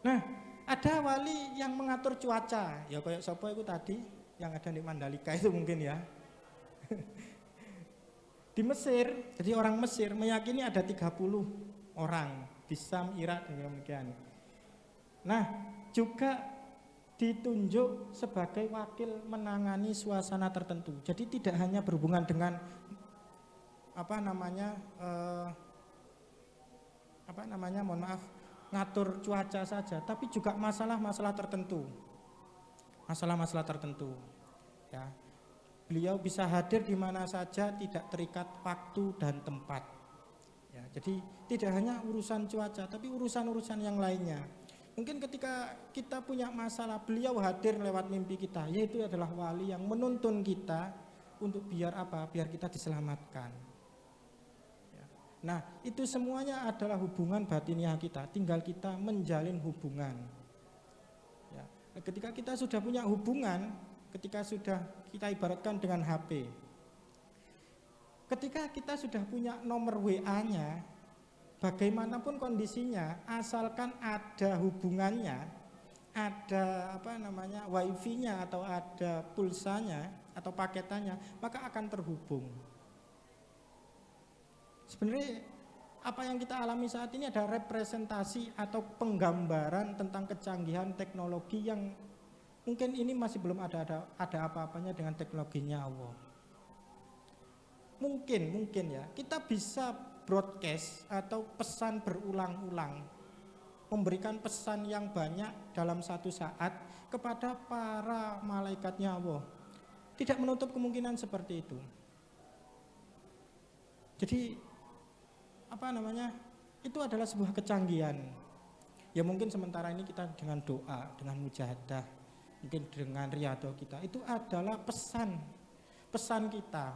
Nah, ada wali yang mengatur cuaca. Ya kayak sapa itu tadi yang ada di Mandalika itu mungkin ya. Di Mesir, jadi orang Mesir meyakini ada 30 orang di Sam, Irak dan demikian. Nah, juga ditunjuk sebagai wakil menangani suasana tertentu. Jadi tidak hanya berhubungan dengan ngatur cuaca saja, tapi juga masalah-masalah tertentu. Masalah-masalah tertentu. Ya. Beliau bisa hadir di mana saja, tidak terikat waktu dan tempat. Ya, jadi tidak hanya urusan cuaca, tapi urusan-urusan yang lainnya. Mungkin ketika kita punya masalah, beliau hadir lewat mimpi kita, yaitu adalah wali yang menuntun kita untuk biar apa? Biar kita diselamatkan. Ya. Nah, itu semuanya adalah hubungan batiniah kita, tinggal kita menjalin hubungan. Ya. Ketika kita sudah punya hubungan, ketika sudah kita ibaratkan dengan HP. Ketika kita sudah punya nomor WA-nya, bagaimanapun kondisinya, asalkan ada hubungannya, ada wifi-nya atau ada pulsanya atau paketannya, maka akan terhubung. Sebenarnya apa yang kita alami saat ini adalah representasi atau penggambaran tentang kecanggihan teknologi yang mungkin ini masih belum ada apa-apanya dengan teknologinya Allah. Mungkin ya, kita bisa broadcast atau pesan berulang-ulang, memberikan pesan yang banyak dalam satu saat kepada para malaikatnya Allah. Tidak menutup kemungkinan seperti itu. Jadi itu adalah sebuah kecanggihan. Ya mungkin sementara ini kita dengan doa, dengan mujahadah, mungkin dengan riyadhah kita, itu adalah pesan kita.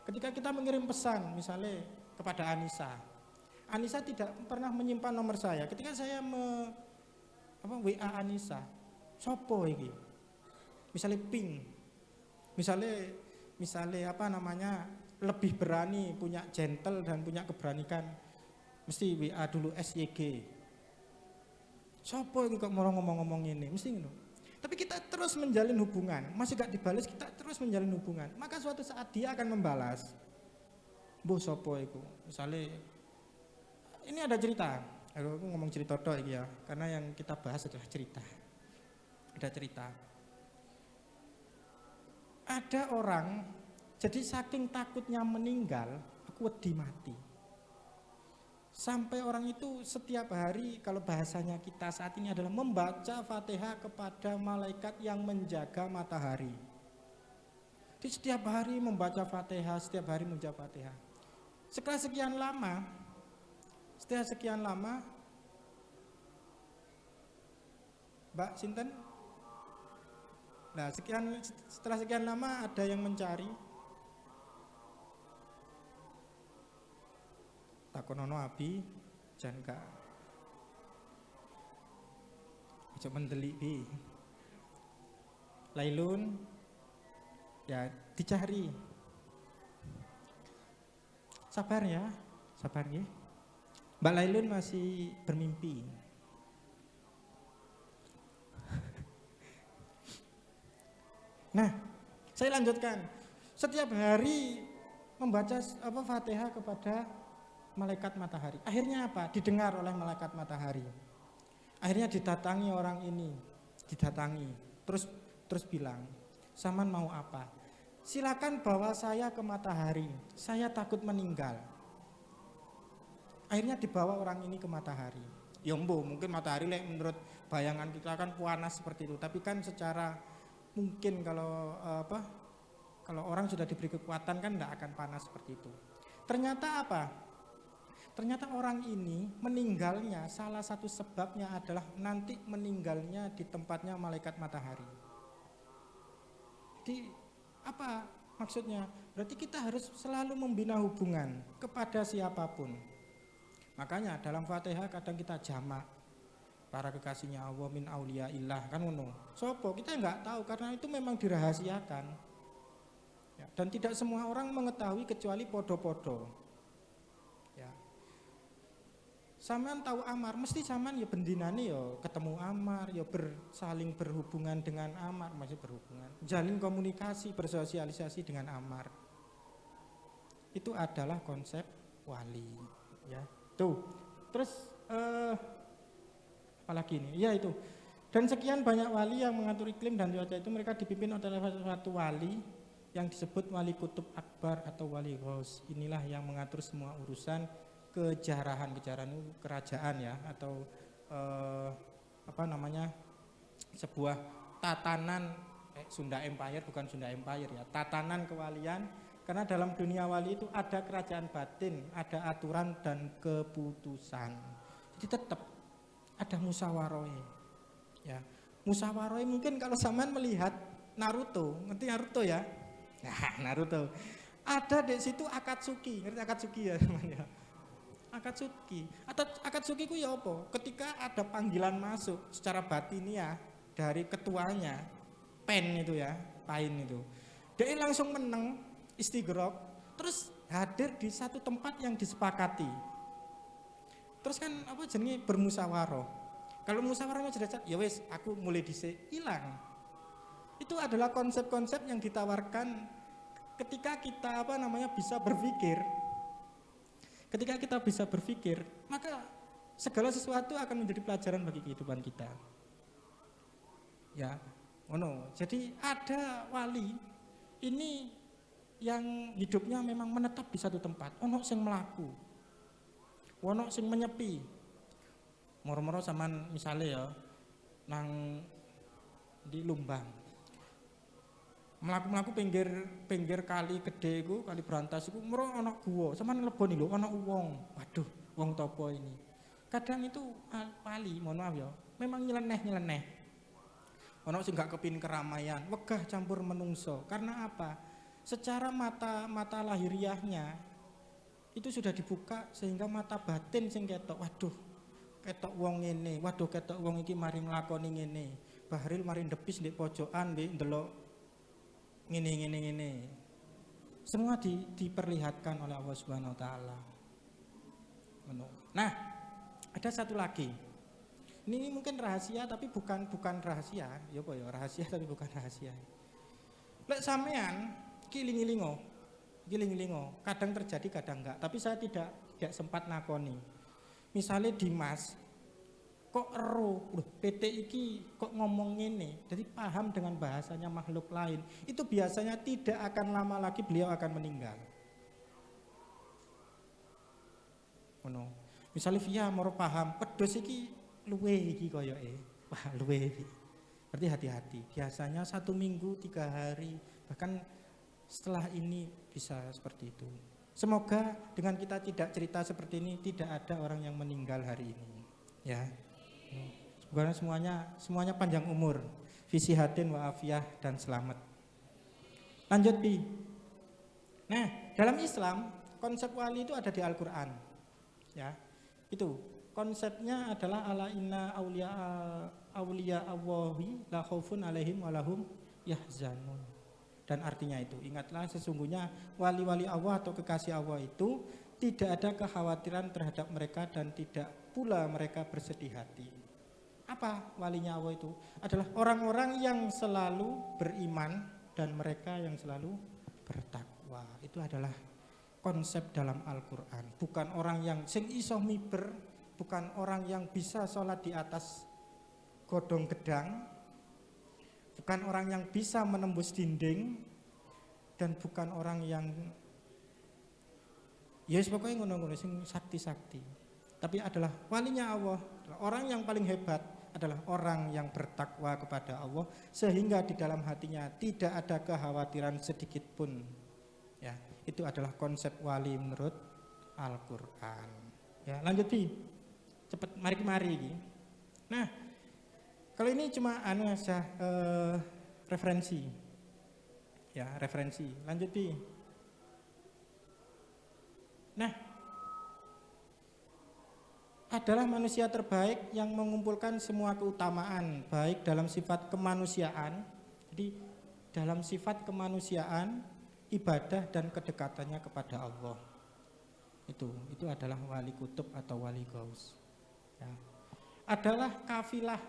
Ketika kita mengirim pesan misalnya kepada Anissa tidak pernah menyimpan nomor saya. Ketika saya WA Anissa, sopo iki? Misalnya ping. Misalnya lebih berani, punya gentle dan punya keberanian, mesti WA dulu SYG. Sopo iki kok mau ngomong-ngomong ini? Mesti gitu. Tapi kita terus menjalin hubungan, masih gak dibalas, kita terus menjalin hubungan. Maka suatu saat dia akan membalas. Mbah sopo iku? Misalnya ini ada cerita. Aku ngomong cerita tok iki ya, karena yang kita bahas adalah cerita. Ada cerita. Ada orang, jadi saking takutnya meninggal, aku wedi mati. Sampai orang itu setiap hari, kalau bahasanya kita saat ini adalah membaca Fatihah kepada malaikat yang menjaga matahari. Di setiap hari membaca Fatihah, setiap hari membaca Fatihah. Setelah sekian lama, Mbak Sinten? Nah, setelah sekian lama ada yang mencari. Takonono abi jan gak ojo mendelik bi. Lailun ya dicari. Sabar ya, sabar ya. Mbak Lailun masih bermimpi. Nah, saya lanjutkan. Setiap hari membaca Fatihah kepada malaikat matahari. Akhirnya apa? Didengar oleh malaikat matahari. Akhirnya didatangi orang ini, didatangi. Terus bilang, "Saman mau apa? Silakan bawa saya ke matahari. Saya takut meninggal." Akhirnya dibawa orang ini ke matahari. Ya mungkin matahari menurut bayangan kita kan panas seperti itu, tapi kan secara mungkin kalau orang sudah diberi kekuatan kan tidak akan panas seperti itu. Ternyata apa? Ternyata orang ini meninggalnya salah satu sebabnya adalah nanti meninggalnya di tempatnya malaikat matahari. Jadi apa maksudnya? Berarti kita harus selalu membina hubungan kepada siapapun. Makanya dalam Fatihah kadang kita jamak para kekasihnya Allah min aulia illah kan ngono. Sopo kita nggak tahu karena itu memang dirahasiakan. Ya, dan tidak semua orang mengetahui kecuali podo-podo. Ya. Saman tahu Amar, mesti saman ya bendinane ya ketemu Amar, ya saling berhubungan dengan Amar, masih berhubungan, jalin komunikasi, bersosialisasi dengan Amar. Itu adalah konsep wali, ya. Tuh. Terus apalagi ini? Ya itu. Dan sekian banyak wali yang mengatur iklim dan cuaca itu mereka dipimpin oleh satu wali yang disebut wali kutub akbar atau wali ghaus. Inilah yang mengatur semua urusan kejarahan itu kerajaan ya atau sebuah tatanan Sunda Empire, bukan Sunda Empire ya, tatanan kewalian. Karena dalam dunia wali itu ada kerajaan batin, ada aturan dan keputusan. Jadi tetap ada musyawarah. Ya, musyawarah mungkin kalau sampean melihat Naruto, ngerti Naruto ya? Nah, Naruto. Ada di situ Akatsuki, ngerti Akatsuki ya namanya? Akatsuki. Atau Akatsuki ku ya apa? Ketika ada panggilan masuk secara batiniah dari ketuanya, Pain itu ya, Pain itu. Dia langsung menang istighraq, terus hadir di satu tempat yang disepakati. Terus kan bermusyawarah. Kalau musyawarahnya sudah ya wes aku mulai dhisik hilang. Itu adalah konsep-konsep yang ditawarkan ketika kita bisa berpikir. Ketika kita bisa berpikir, maka segala sesuatu akan menjadi pelajaran bagi kehidupan kita. Ya, Jadi ada wali ini yang hidupnya memang menetap di satu tempat, ono sing melaku, ono sing menyepi. Moro-moro zaman misalnya ya, nang di Lumbang, melaku pinggir kali gede iku, kali Brantas iku, moro ono gua, sama ngeleboni lho, ono wong, waduh, wong topo ini. Kadang itu wali, mohon maaf ya, memang nyeleneh. Ono sing gak kepin keramaian, wegah campur menungso, karena apa? Secara mata lahiriahnya itu sudah dibuka sehingga mata batin sing ketok, waduh ketok wong ngene, waduh ketok wong iki mari nglakoni ngene, Bahril mari ndepis ndek pojokan ndek ndelok ngene. Semua diperlihatkan oleh Allah Subhanahu wa taala. Nah, ada satu lagi. Ini mungkin rahasia tapi bukan rahasia, ya kok ya rahasia tapi bukan rahasia. Lek sampean giling-gilingo, kadang terjadi kadang enggak, tapi saya tidak sempat nakoni. Misalnya Dimas kok PT iki kok ngomong ngene, jadi paham dengan bahasanya makhluk lain, itu biasanya tidak akan lama lagi beliau akan meninggal. Misalnya Via mau paham pedos iki luwe iki koyoke, wah luwe iki. Berarti hati-hati, biasanya 1 minggu 3 hari bahkan setelah ini bisa seperti itu. Semoga dengan kita tidak cerita seperti ini tidak ada orang yang meninggal hari ini, ya. Semoga semuanya panjang umur, visi hatin wa afiyah dan selamat. Lanjut Bi. Nah, dalam Islam konsep wali itu ada di Al-Qur'an. Ya. Itu konsepnya adalah ala inna auliya Allahi la khaufun alaihim walahum yahzanun. Dan artinya itu, ingatlah sesungguhnya wali-wali Allah atau kekasih Allah itu tidak ada kekhawatiran terhadap mereka dan tidak pula mereka bersedih hati. Apa walinya Allah itu? Adalah orang-orang yang selalu beriman dan mereka yang selalu bertakwa. Itu adalah konsep dalam Al-Qur'an. Bukan orang yang sing iso miber, bukan orang yang bisa sholat di atas godong gedang, bukan orang yang bisa menembus dinding, dan bukan orang yang pokoknya ngono-ngono sing sakti-sakti. Tapi adalah walinya Allah, orang yang paling hebat adalah orang yang bertakwa kepada Allah sehingga di dalam hatinya tidak ada kekhawatiran sedikit pun. Ya, itu adalah konsep wali menurut Al-Qur'an. Ya, lanjut Bi. Cepet mari. Nah, kalau ini cuma referensi. Ya, referensi. Lanjut Bi. Nah, adalah manusia terbaik yang mengumpulkan semua keutamaan baik dalam sifat kemanusiaan. Jadi dalam sifat kemanusiaan, ibadah dan kedekatannya kepada Allah. Itu adalah wali kutub atau wali gaus. Ya. Adalah kafilah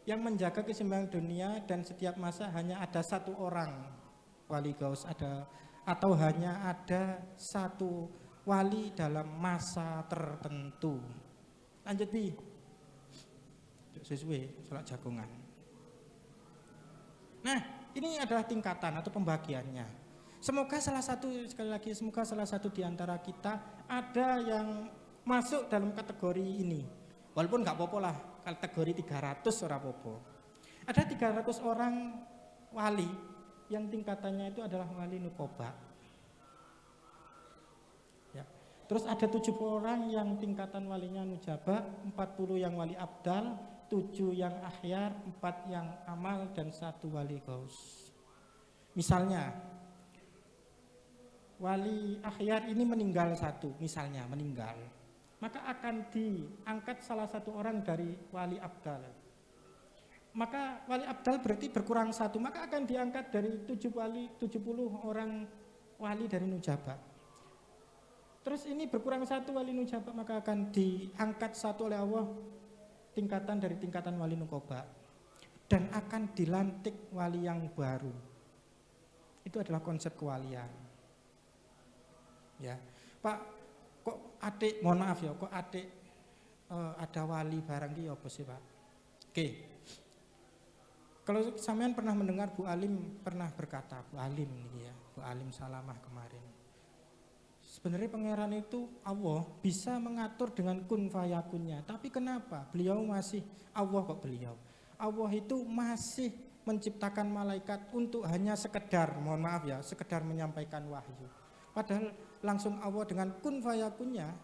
yang menjaga keseimbangan dunia dan setiap masa hanya ada satu orang wali gaus atau hanya ada satu wali dalam masa tertentu. Lanjut Bi. Sesuai sholat jagongan. Nah, ini adalah tingkatan atau pembagiannya. Semoga salah satu di antara kita ada yang masuk dalam kategori ini. Walaupun nggak apa-apa lah, kategori 300 ora apa-apa. Ada 300 orang wali yang tingkatannya itu adalah wali nukoba. Ya. Terus ada 70 orang yang tingkatan walinya nujaba, 40 yang wali abdal, 7 yang akhyar, 4 yang amal, dan 1 wali gaus. Misalnya, wali akhyar ini meninggal satu, misalnya meninggal. Maka akan diangkat salah satu orang dari wali abdal. Maka wali abdal berarti berkurang satu, maka akan diangkat dari 70 orang wali dari nujaba. Terus ini berkurang satu wali nujaba, maka akan diangkat satu oleh Allah tingkatan dari tingkatan wali nukoba. Dan akan dilantik wali yang baru. Itu adalah konsep kewalian. Ya, Pak, kok adik, mohon maaf ya, kok adik ada wali barang ki apa sih Pak? Oke. Kalau sampean pernah mendengar Bu Alim pernah berkata, Bu Alim ini ya, Bu Alim Salamah kemarin. Sebenarnya pangeran itu Allah bisa mengatur dengan kun fayakunnya, tapi kenapa beliau masih Allah kok beliau? Allah itu masih menciptakan malaikat untuk hanya sekedar, mohon maaf ya, sekedar menyampaikan wahyu. Padahal langsung Allah dengan kun fayakunnya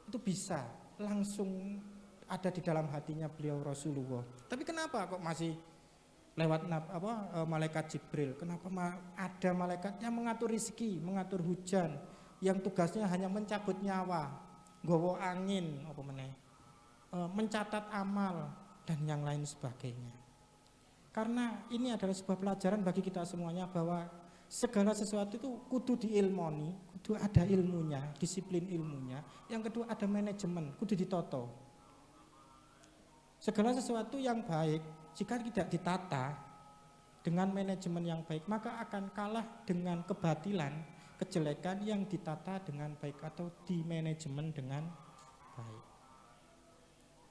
itu bisa langsung ada di dalam hatinya beliau Rasulullah. Tapi kenapa kok masih lewat malaikat Jibril? Kenapa ada malaikat yang mengatur rezeki, mengatur hujan, yang tugasnya hanya mencabut nyawa, nggawa angin, mencatat amal dan yang lain sebagainya. Karena ini adalah sebuah pelajaran bagi kita semuanya bahwa segala sesuatu itu kudu diilmoni, kudu ada ilmunya, disiplin ilmunya. Yang kedua ada manajemen, kudu ditoto. Segala sesuatu yang baik jika tidak ditata dengan manajemen yang baik, maka akan kalah dengan kebatilan, kejelekan yang ditata dengan baik atau di manajemen dengan baik.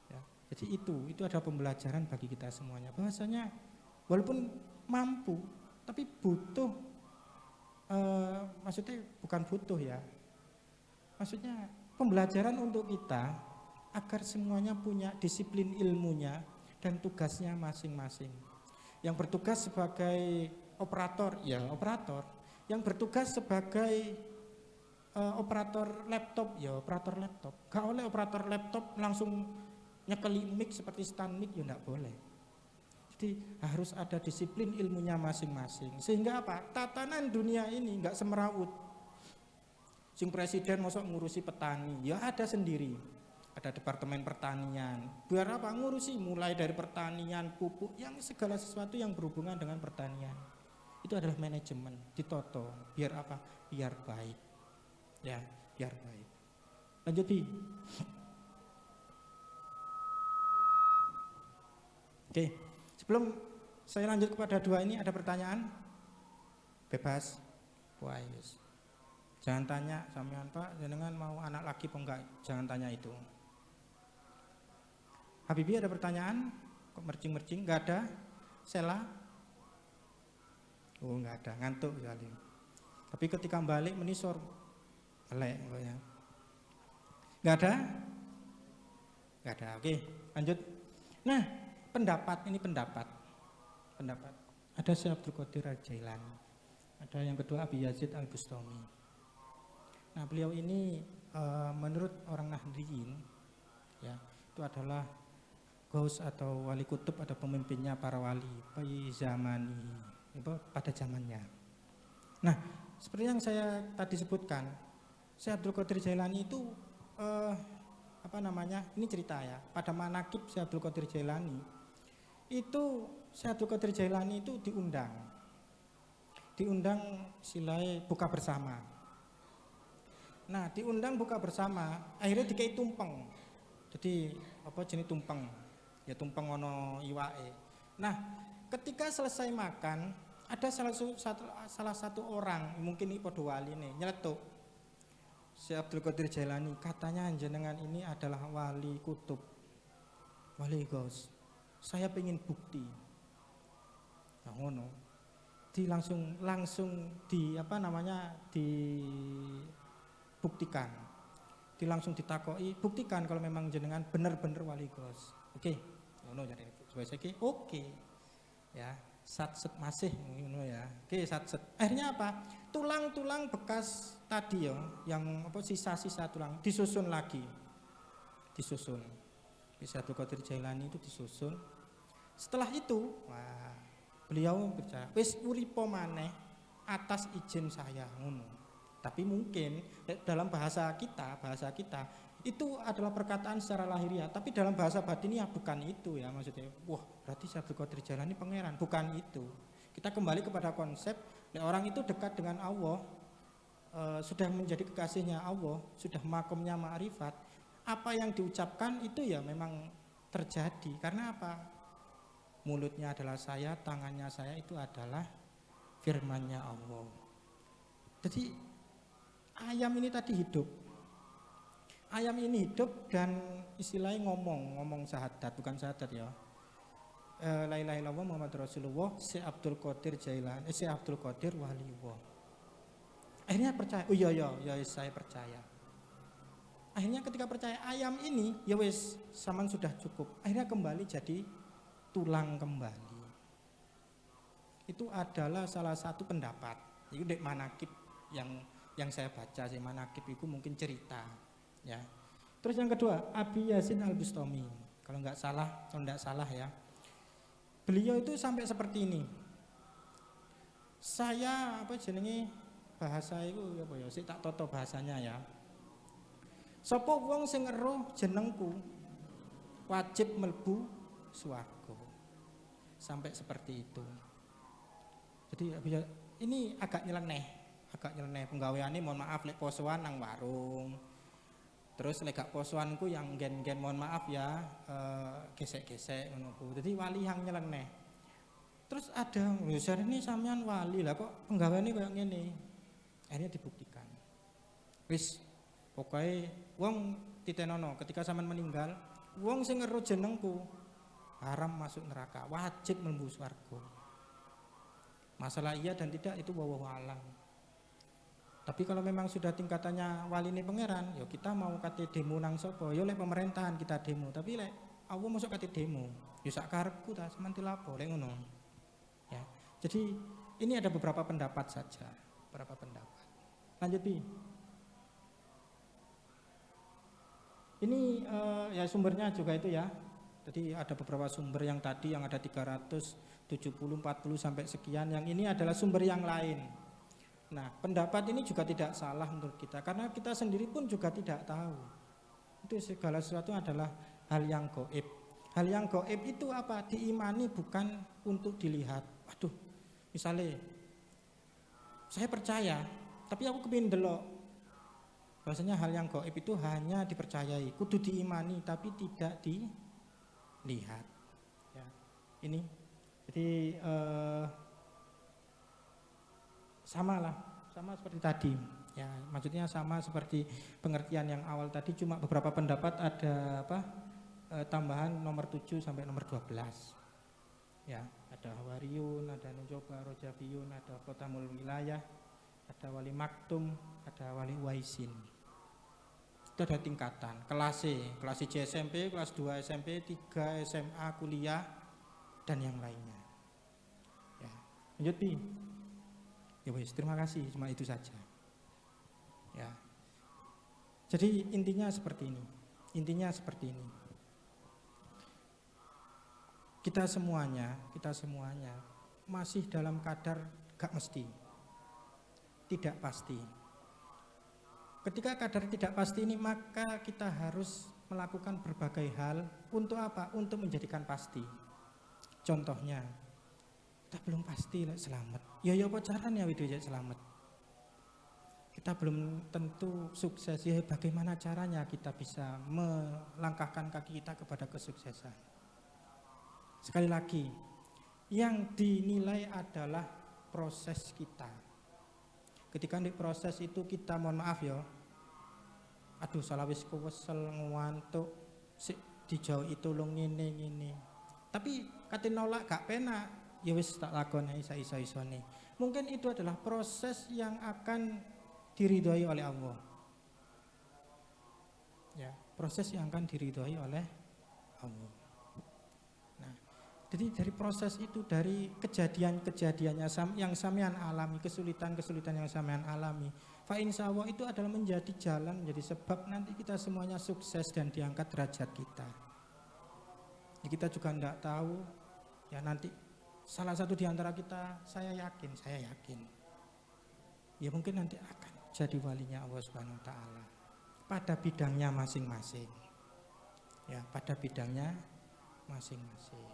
Ya, jadi itu adalah pembelajaran bagi kita semuanya. Bahwasanya walaupun mampu, tapi butuh, maksudnya bukan butuh ya, maksudnya pembelajaran untuk kita agar semuanya punya disiplin ilmunya dan tugasnya masing-masing. Yang bertugas sebagai operator, ya operator. Yang bertugas sebagai operator laptop, ya operator laptop. Gak oleh operator laptop langsung nyekeli mic seperti stand mic ya enggak boleh. Jadi harus ada disiplin ilmunya masing-masing. Sehingga apa? Tatanan dunia ini enggak semerawut. Sing presiden masuk ngurusi petani, ya ada sendiri. Ada departemen pertanian. Biar apa? Ngurusi mulai dari pertanian, pupuk, yang segala sesuatu yang berhubungan dengan pertanian. Itu adalah manajemen, ditoto. Biar apa? Biar baik. Ya, biar baik. Lanjut, Bi. Oke, sebelum saya lanjut kepada dua ini, ada pertanyaan? Bebas. Wah, yes. Jangan tanya sampean, Pak, jenengan mau anak laki apa enggak? Jangan tanya itu. Habibie ada pertanyaan? Kok mercing-mercing? Enggak ada? Sela? Oh, enggak ada, ngantuk sekali. Tapi ketika balik menisor, melek pokoknya. Enggak ada? Enggak ada. Oke, lanjut. Nah, pendapat. Ada Syekh Abdul Qadir Al-Jailani. Ada yang kedua Abi Yazid Al-Bustami. Nah, beliau ini menurut orang Nahdliyin ya, itu adalah Ghaus atau wali kutub atau pemimpinnya para wali pada zamani, pada zamannya. Nah, seperti yang saya tadi sebutkan, Syekh Abdul Qadir Jailani itu ini cerita ya. Pada manaqib Syekh Abdul Qadir Jailani itu Syekh Abdul Qadir Jailani itu diundang silai buka bersama. Nah, diundang buka bersama, akhirnya dikei tumpeng. Jadi apa jenis tumpeng? Ya tumpeng ono iwake. Nah, ketika selesai makan, ada salah satu orang, mungkin ini padha waline, nyeletuk. Syekh Abdul Qadir Jailani, katanya jenengan ini adalah wali kutub, wali Ghaus. Saya pengen bukti. Nah, ngono. Langsung dibuktikan. Langsung ditakoki, buktikan kalau memang jenengan benar-benar wali Ghaus. Oke. Ngono jadi saiki oke. Ya, satset masih ngono ya. Oke, satset. Akhirnya apa? Tulang-tulang bekas tadi ya, yang sisa-sisa tulang disusun lagi. Syekh Abdul Qadir Jailani itu disusun. Setelah itu, wah, beliau berbicara, wis uripo maneh atas izin saya ngono. Tapi mungkin dalam bahasa kita itu adalah perkataan secara lahiriah, tapi dalam bahasa batiniah bukan itu ya, maksudnya. Wah, berarti Syekh Abdul Qadir Jailani pangeran, bukan itu. Kita kembali kepada konsep, orang itu dekat dengan Allah, sudah menjadi kekasihnya Allah, sudah makomnya ma'rifat. Apa yang diucapkan itu ya memang terjadi. Karena apa? Mulutnya adalah saya, tangannya saya, itu adalah firman-Nya Allah. Jadi ayam ini tadi hidup. Ayam ini hidup dan istilahnya ngomong syahadat, bukan syahadat ya. La ilaha illallah Muhammad Rasulullah, Syekh Abdul Qadir Jailani, Syekh Abdul Qadir waliullah. Akhirnya percaya, oh iya saya percaya. Akhirnya ketika percaya ayam ini, ya wes saman sudah cukup. Akhirnya kembali jadi tulang kembali. Itu adalah salah satu pendapat. Itu dek manaqib yang saya baca sih, manaqib itu mungkin cerita. Ya. Terus yang kedua, Abi Yazid Al-Bustami. Kalau enggak salah ya. Beliau itu sampai seperti ini. Saya bahasa itu apa ya? Sik tak toto bahasanya ya. Sapa wong sing eruh jenengku wajib mlebu swarga. Sampai seperti itu. Jadi ini agak nyeleneh. Penggaweane mohon maaf lek posoan nang warung. Terus lek gak posoanku yang gen-gen mohon maaf ya, gesek-gesek ngono ku. Dadi wali yang nyeleneh. Terus ada, "Besar ini sampean wali lah kok penggaweane koyo ngene." Akhirnya dibuktikan. Wis pokoke wong titenono ketika sampean meninggal, wong sing ngeru jenengku haram masuk neraka, wajib mlebu swarga. Masalah iya dan tidak itu wallahu alam. Tapi kalau memang sudah tingkatannya wali ini pangeran, ya kita mau kate demo nang sapa, ya lek pemerintahan kita demo, tapi lek Allah masuk kate demo, ya sak karepku ta semanti lapo lek ngono. Ya. Jadi ini ada beberapa pendapat saja, beberapa pendapat. Lanjut Bi. Ini ya sumbernya juga itu ya. Jadi ada beberapa sumber yang tadi yang ada 370, 40 sampai sekian. Yang ini adalah sumber yang lain. Nah, pendapat ini juga tidak salah menurut kita karena kita sendiri pun juga tidak tahu. Itu segala sesuatu adalah hal yang gaib. Hal yang gaib itu apa? Diimani bukan untuk dilihat. Aduh, misalnya saya percaya, tapi aku kepingin delok. Bahasanya hal yang gaib itu hanya dipercayai, kudu diimani tapi tidak dilihat. Ya, ini jadi sama seperti tadi. Ya, maksudnya sama seperti pengertian yang awal tadi, cuma beberapa pendapat ada tambahan nomor 7 sampai nomor 12. Ya, ada Hawariyun, ada Nujoba, Rojabiyun, ada Khotamul Wilayah, ada Wali Maktum, ada Wali Waisin. Itu ada tingkatan, kelas C SMP, kelas 2 SMP, 3 SMA, kuliah, dan yang lainnya. Ya, lanjut Pi. Ya wes, terima kasih, cuma itu saja. Ya. Jadi intinya seperti ini. Kita semuanya masih dalam kadar gak mesti, tidak pasti. Ketika kadar tidak pasti ini, maka kita harus melakukan berbagai hal untuk apa? Untuk menjadikan pasti. Contohnya, kita belum pasti selamat. Ya apa caranya widya selamat? Kita belum tentu sukses. Ya bagaimana caranya kita bisa melangkahkan kaki kita kepada kesuksesan? Sekali lagi, yang dinilai adalah proses kita. Ketika di proses itu kita mohon maaf ya, aduh salah wis kewesel ngantuk dijauh itu lo ngene. Tapi kate nolak gak penak, ya wis tak lakoni isa-isone. Mungkin itu adalah proses yang akan diridhoi oleh Allah. Ya, proses yang akan diridhoi oleh Allah. Nah, jadi dari proses itu, dari kejadian-kejadiannya yang sampean alami, kesulitan-kesulitan yang sampean alami, fa insyaallah itu adalah menjadi jalan, menjadi sebab nanti kita semuanya sukses dan diangkat derajat kita. Ya, kita juga tidak tahu ya nanti salah satu di antara kita, saya yakin ya mungkin nanti akan jadi walinya Allah Subhanahu wa taala pada bidangnya masing-masing. Ya, pada bidangnya masing-masing.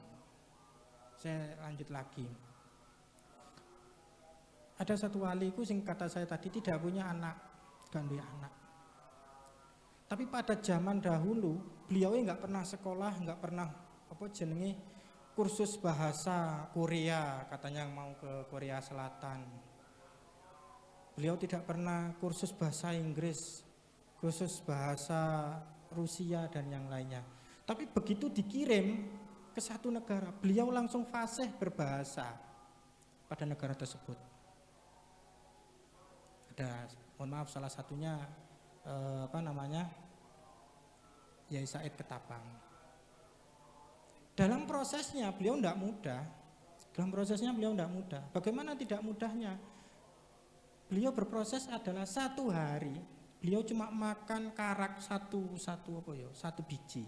Saya lanjut lagi. Ada satu waliku sing kata saya tadi tidak punya anak, gak punya anak. Tapi pada zaman dahulu beliau nggak pernah sekolah, nggak pernah kursus bahasa Korea, katanya mau ke Korea Selatan. Beliau tidak pernah kursus bahasa Inggris, kursus bahasa Rusia dan yang lainnya. Tapi begitu dikirim ke satu negara, beliau langsung fasih berbahasa pada negara tersebut. Ada, mohon maaf, salah satunya Yai Said Ketapang. Dalam prosesnya beliau tidak mudah. Bagaimana tidak mudahnya? Beliau berproses adalah 1 hari beliau cuma makan karak satu biji.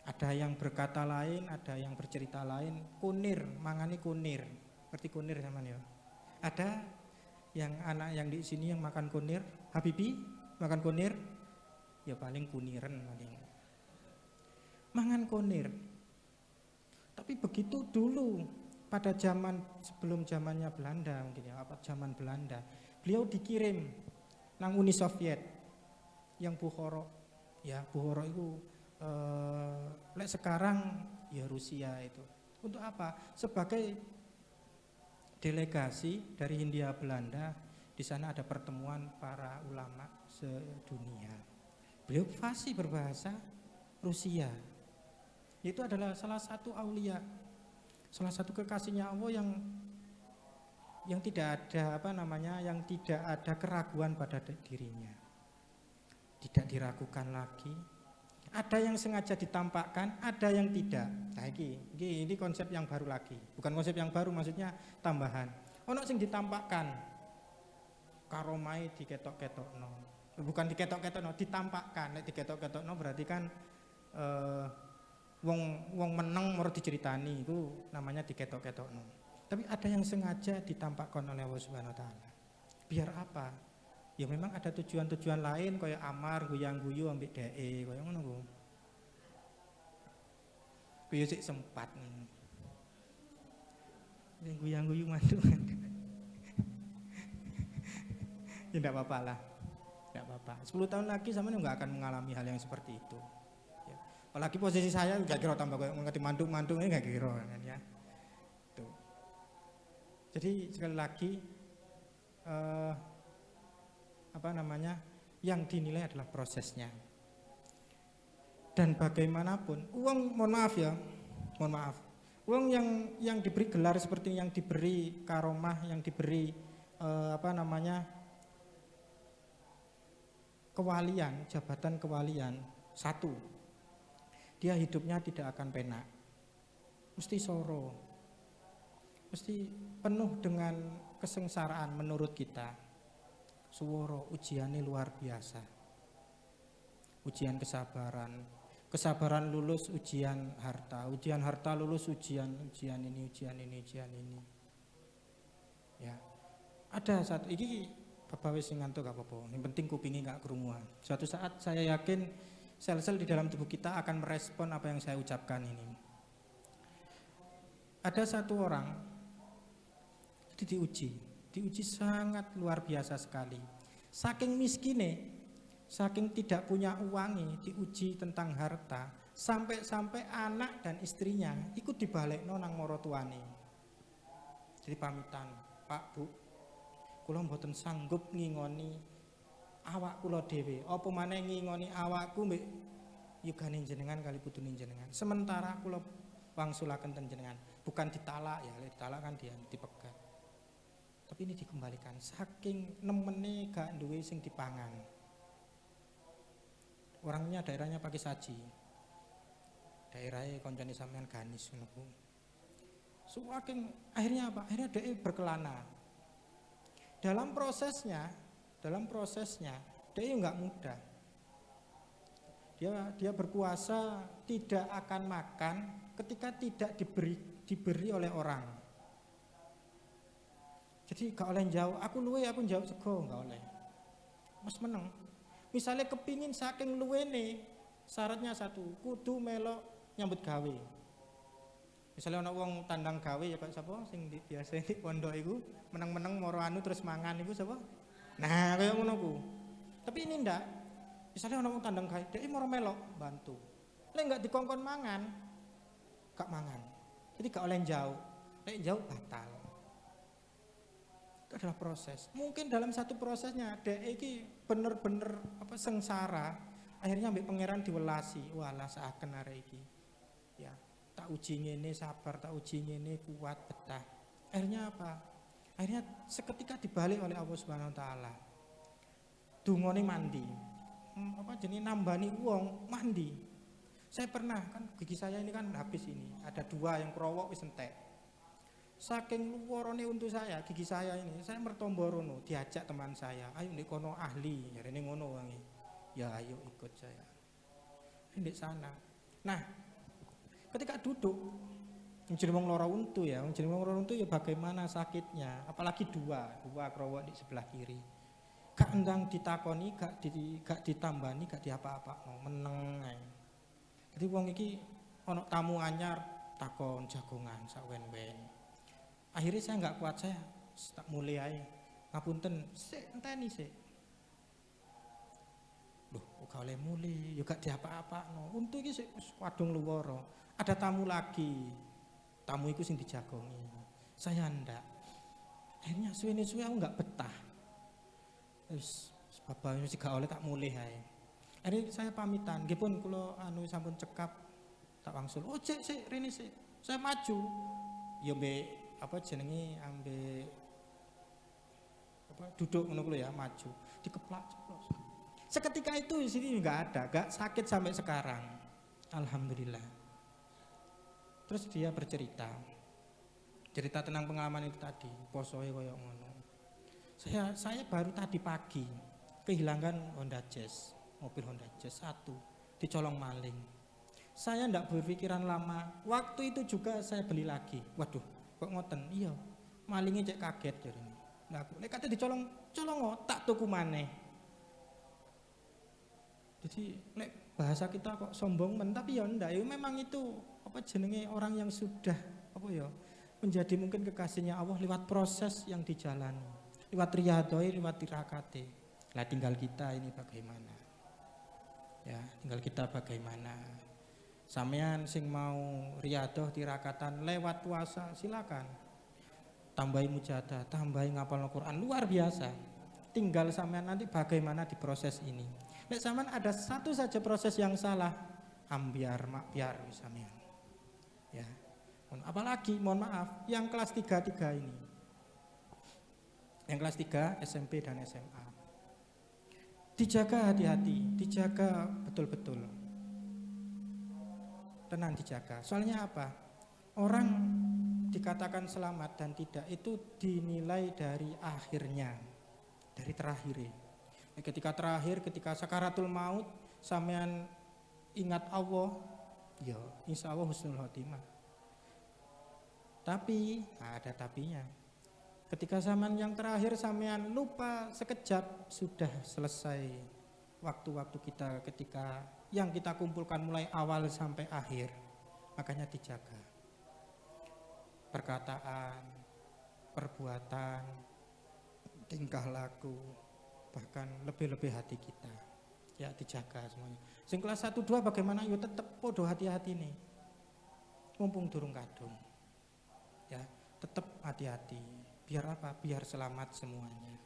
Ada yang berkata lain, ada yang bercerita lain. Kunir, mangani kunir. Ngerti kunir zaman ya? Ada yang anak yang di sini yang makan kunir, Habibi makan kunir, ya paling kuniren paling. Mangan kunir. Tapi begitu dulu pada zaman sebelum zamannya Belanda mungkin ya, zaman Belanda, beliau dikirim nang Uni Soviet yang Bukhara. Ya, Bukhara itu sekarang ya Rusia itu. Untuk apa? Sebagai delegasi dari Hindia Belanda, di sana ada pertemuan para ulama sedunia. Beliau fasih berbahasa Rusia. Itu adalah salah satu aulia, salah satu kekasihnya Allah yang tidak ada yang tidak ada keraguan pada dirinya, tidak diragukan lagi. Ada yang sengaja ditampakkan, ada yang tidak. Nah, ini konsep yang baru lagi, bukan konsep yang baru, maksudnya tambahan. Ono sing ditampakkan, karomai diketok-ketokno, Bukan diketok-ketokno, ditampakkan. Nek diketok-ketokno berarti kan wong meneng moro diceritani, itu namanya diketok-ketokno. Tapi ada yang sengaja ditampakkan oleh Allah Subhanahu wa taala. Biar apa? Ya memang ada tujuan-tujuan lain kayak amar, guyang-guyu ambek dhek, kaya ngono ku. Kuwi sik sempat. Yang guyang-guyu mantu. Ya enggak apa-apa lah. Enggak apa-apa. 10 tahun lagi sampean enggak akan mengalami hal yang seperti itu. Ya. Apalagi posisi saya enggak kira tambah kayak ngerti mantu-mantu ini enggak kira kan ya. Tuh. Jadi sekali lagi yang dinilai adalah prosesnya. Dan bagaimanapun, mohon maaf, uang yang diberi gelar seperti yang diberi karomah, yang diberi kewalian, jabatan kewalian, satu, dia hidupnya tidak akan penak, mesti soro, mesti penuh dengan kesengsaraan menurut kita. Suworo ujiannya luar biasa, ujian kesabaran lulus ujian harta lulus ujian ini. Ya, ada satu ini bapak wis ngantuk gak apa-apa, yang penting kupingi gak kerunguan. Suatu saat saya yakin sel-sel di dalam tubuh kita akan merespon apa yang saya ucapkan ini. Ada satu orang diuji sangat luar biasa sekali. Saking miskinnya, saking tidak punya uangnya, diuji tentang harta, sampai anak dan istrinya ikut dibalekno nang marotuane. Jadi pamitan, Pak Bu, kula mboten sanggup ngingoni awak kula dhewe, apa maneh ngingoni awakku mbek yugane jenengan kali putune jenengan. Sementara kula wangsulaken ten jenengan, bukan ditalak ya, ditalak kan dia dipegat. Tapi ini dikembalikan, saking nemene gak duwe sing dipangan. Orangnya daerahnya pakai saji, daerahnya koncone sampean ganis ngono ku. Saking akhirnya apa? Akhirnya dia berkelana. Dalam prosesnya dia nggak mudah. Dia berpuasa tidak akan makan ketika tidak diberi oleh orang. Jadi gak oleh jauh, aku jauh sego gak oleh. Mas meneng. Misalnya kepingin saking luwene, syaratnya satu, kudu melok nyambut gawe. Misalnya ana wong tandang gawe ya Pak sapa sing biasa di pondok iku meneng-meneng moro anu terus mangan iku sapa? Nah, kaya ngono ku. Tapi ini ndak. Misalnya ana wong tandang gawe, dhek moro melok bantu. Lek enggak dikongkon mangan, gak mangan. Jadi gak oleh jauh. Lek jauh batal. Itu adalah proses. Mungkin dalam satu prosesnya dhek iki bener-bener sengsara. Akhirnya ambek pangeran diwelasi. Walah seaken arek iki. Ya, tak uji ngene sabar, tak uji ngene kuat betah. Akhirnya apa? Akhirnya seketika dibalik oleh Allah Subhanahu wa taala. Dungane mandi. Jenenge nambani wong mandi. Saya pernah kan gigi saya ini kan habis ini. Ada 2 yang krowok wis entek. Saking luwarone untuk saya, gigi saya ini, saya mertomborono, diajak teman saya, ayo ndek kono ahli, jarene ngono wangi. Ya ayo ikut saya. Ndek sana. Nah, ketika duduk, jeneng wong lara untu ya, jeneng wong lara untu ya bagaimana sakitnya, apalagi 2 krowok di sebelah kiri. Gak endang ditakoni, gak ditambani, gak diapa-apakno, meneng ae. Jadi wong iki ana tamu anyar takon jagongan sak wen-wen. Akhirnya saya nggak kuat, saya tak mulai aja. Ngapunten, enteni sik. Loh, kok oleh mulai, juga diapa-apa no. Untuk ini wadung luworo. Ada tamu lagi, tamu itu sing dijagongi. Saya ndak. Akhirnya suwe-suwe aku nggak betah. Terus bapak ini gak oleh tak mulai aja. Akhirnya saya pamitan, gipun kalau anu sampun cekap tak wangsul. Oh cek rene sik. Saya maju. Ya be jenenge ambil duduk ngono ya, maju dikeplak ceplos. Seketika itu di sini enggak sakit sampai sekarang. Alhamdulillah. Terus dia cerita tentang pengalaman itu tadi, posoe koyo ngono. Saya baru tadi pagi kehilangan Honda Jazz, mobil Honda Jazz satu, dicolong maling. Saya ndak berpikiran lama, waktu itu juga saya beli lagi. Waduh, kok ngoten? Iya, malingnya cek kaget jadi. Nah, aku lek kate dicolong tak tuku maneh. Jadi lek bahasa kita kok sombong men, tapi ya ndak, ya memang itu apa jenenge orang yang sudah apa ya menjadi mungkin kekasihnya Allah lewat proses yang dijalani, lewat riyadhoi, lewat tirakate. Lah tinggal kita ini bagaimana? Ya, tinggal kita bagaimana. Sampean sing mau riyadhah tirakatan lewat puasa silakan. Tambahi mujahadah, tambahi ngapal Al-Qur'an luar biasa. Tinggal sampean nanti bagaimana di proses ini. Nek sampean ada satu saja proses yang salah, ambiar makbiar sampean. Ya. Apalagi mohon maaf yang kelas 3 ini. Yang kelas 3 SMP dan SMA. Dijaga hati-hati, dijaga betul-betul. Tenang dijaga. Soalnya apa? Orang dikatakan selamat dan tidak itu dinilai dari akhirnya, dari terakhir. Ketika terakhir, ketika sakaratul maut, sampean ingat Allah, ya insya Allah husnul khotimah. Tapi ada tapinya. Ketika zaman yang terakhir sampean lupa sekejap, sudah selesai waktu-waktu kita ketika yang kita kumpulkan mulai awal sampai akhir. Makanya dijaga perkataan, perbuatan, tingkah laku, bahkan lebih-lebih hati kita. Ya dijaga semuanya. Sing kelas 1 2 bagaimana? Yo tetep podo hati-hati nih. Mumpung durung kadung. Ya, tetap hati-hati. Biar apa? Biar selamat semuanya.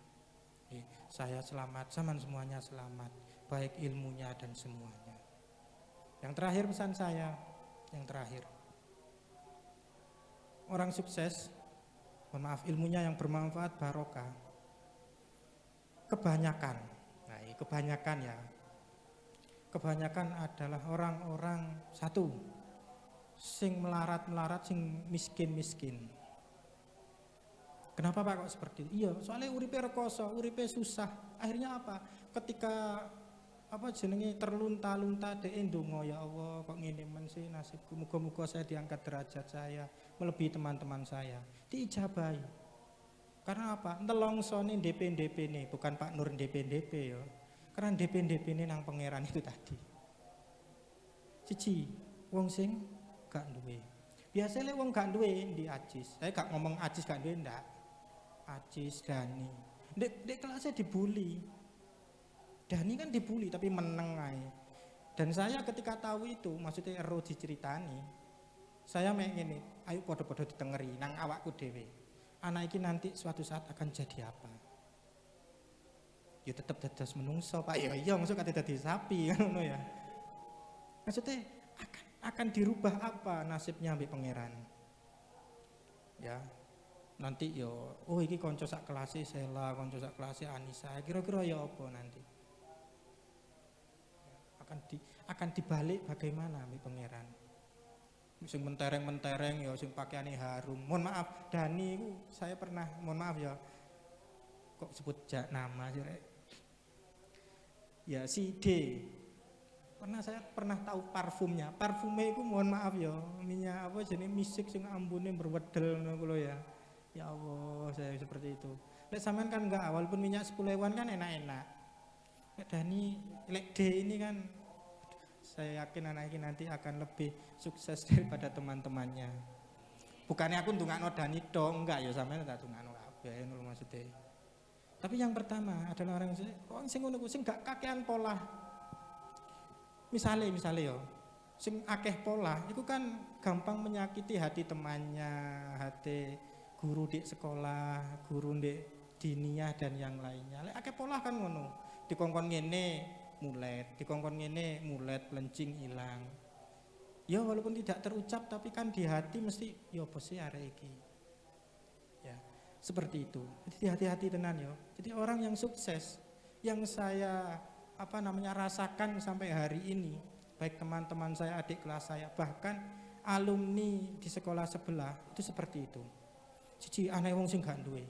Saya selamat, zaman semuanya selamat, baik ilmunya dan semuanya. Yang terakhir pesan saya, yang terakhir. Orang sukses, mohon maaf ilmunya yang bermanfaat barokah. Kebanyakan, nah kebanyakan ya. Kebanyakan adalah orang-orang satu sing melarat-melarat, sing miskin-miskin. Kenapa Pak kok seperti itu? Iya, soalnya uripe rekoso, uripe susah. Akhirnya apa? Ketika apa jenenge terlunta-lunta dhek ndonga, ya Allah kok ngene men sih nasibku. Muga-muga saya diangkat derajat saya melebihi teman-teman saya. Diijabahi. Karena apa? Nelongsone DP-DP nih, bukan Pak Nur DP-DP ya. Karena DP-DP ini nang pangeran itu tadi. Cici, wong sing gak duwe. Biasanya wong gak duwe di ajis. Saya gak ngomong ajis gak duwe ndak. Ajis Dani. Dek kelasnya dibully. Dani kan dibully tapi meneng ae. Dan saya ketika tahu itu, maksudnya ero diceritani, saya mek ngene, ayo podo-podo ditengeri nang awakku dhewe. Anak iki nanti suatu saat akan jadi apa? Ya tetep dados menungso, Pak. Ya iya, maksud kate dadi sapi ngono ya. Maksudnya akan dirubah apa nasibnya ambek pangeran? Ya. Nanti yo, oh iki konco sak kelas Sela, konco sak kelas Anissa. Kira-kira ya apa nanti? Akan dibalik bagaimana ambek pangeran? Sing mentereng-mentereng ya, sing pakaiane harum. Mohon maaf, Dani itu saya pernah, mohon maaf ya. Kok sebut nama sih, Rek? Ya si D. Saya pernah tahu parfumnya. Parfumnya itu mohon maaf ya, minyak apa jenis misik sing ambune berwedel ngono ya. Ya Allah, saya seperti itu. Lek sampean kan enggak, walaupun minyak 10.000-an kan enak-enak. Lek Dani, lek D ini kan saya yakin anak ini nanti akan lebih sukses daripada teman-temannya. Bukannya aku ndongakno Dani dong, enggak ya sampean tak ndongakno kabeh ngono maksudnya. Tapi yang pertama adalah orang sing ngono sing gak kakean pola. Misalnya yo, sing akeh pola, itu kan gampang menyakiti hati temannya, hati guru di sekolah, guru di diniyah dan yang lainnya. Lek akeh pola kan ngono. Dikongkon ngene mulet, dikongkon ngene mulet pelencing hilang. Ya walaupun tidak terucap tapi kan di hati mesti ya apa sih arek iki. Ya, seperti itu. Jadi hati-hati tenan yo. Jadi orang yang sukses yang saya rasakan sampai hari ini, baik teman-teman saya, adik kelas saya, bahkan alumni di sekolah sebelah itu seperti itu. Cici aneh wong sing gak duwe.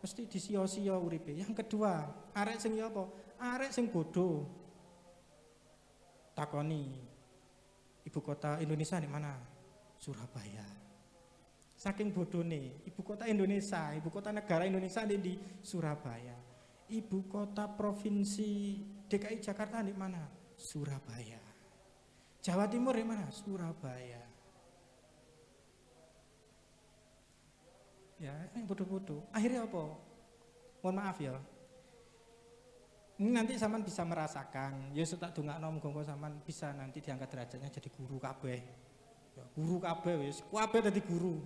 mesti disio-sio uripe. Yang kedua, arek sing ya apa? Arek sing bodoh. Takoni, ibu kota Indonesia di mana? Surabaya. Saking bodone, ibu kota Indonesia, ibu kota negara Indonesia di Surabaya. Ibu kota provinsi DKI Jakarta di mana? Surabaya. Jawa Timur di mana? Surabaya. Ya, ini bodoh-bodoh. Akhirnya apa? Mohon maaf ya. Ini nanti sampean bisa merasakan, ya tak dongakno muga-muga sampean bisa nanti diangkat derajatnya jadi guru kabeh. Ya, guru kabeh wis, kabeh dadi guru.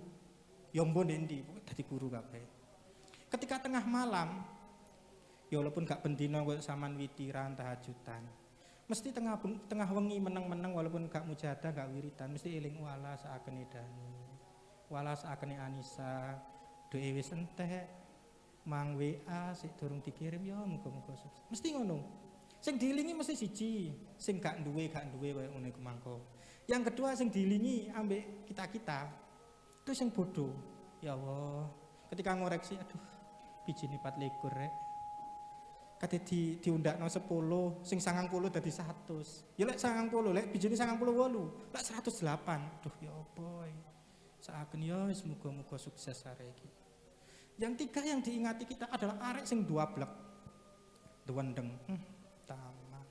Ya mbon endi, dadi guru kabeh. Ketika tengah malam, ya walaupun gak bendina kok sampean witiran tahajudan. Mesti tengah wengi meneng-meneng walaupun gak mujahadah, gak wiridan, mesti eling wala saakene Dani. Wala saakene Anissa, doe wis entek. Mang WA sik durung dikirim ya muga-muga sukses. Mesti ngono. Sing diilingi mesti siji, sing gak duwe wae ngene iku mangko. Yang kedua sing diilingi ambek kita-kita itu sing bodoh. Ya Allah, ketika ngoreksi aduh bijine 24 rek. Kate diundakno 10, sing 90 dadi 100. Ya lek 90, lek bijine 98, lek 108. Duh ya apa. Saaken ya wis muga-muga sukses arek iki. Yang tiga yang diingati kita adalah arek sing dua blek, duwendeng, tamat.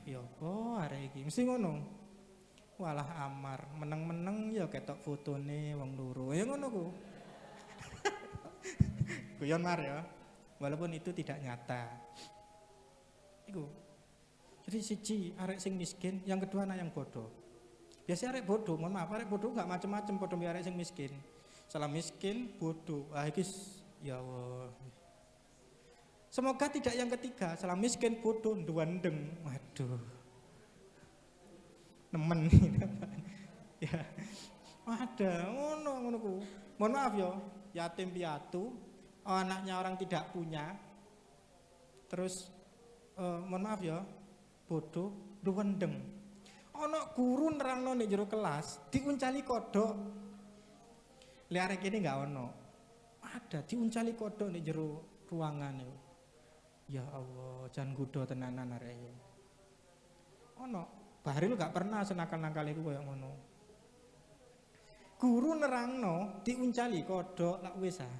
Ya apa arek iki mesti ngono. Walah amar, meneng-meneng ya ketok fotone wong loro. Ya ngono ku. Guyon mar ya. Walaupun itu tidak nyata. Iku. Jadi siji arek sing miskin, yang kedua anak yang bodoh. Biasanya arek bodoh, mohon maaf, arek bodoh enggak macam-macam padha mbek arek sing miskin. Salah miskin, bodoh. Ah iki ya Allah. Semoga tidak yang ketiga, salah miskin, bodoh, duwendeng. Waduh. Nemen. Ya. Ada ngono ku. Mohon maaf ya, yatim piatu, anaknya orang tidak punya. Terus mohon maaf ya, bodoh, duwendeng. Ana guru nerangno nek jero kelas, diuncali kodok. Lek arek kene enggak ono. Ada diuncali kodok nek jero ruangan itu. Ya Allah, jan gudo tenanan arek iki. Ono, Bahril gak pernah senakal-nakal iku koyo ngono. Guru nerangno diuncali kodok lak wis ah.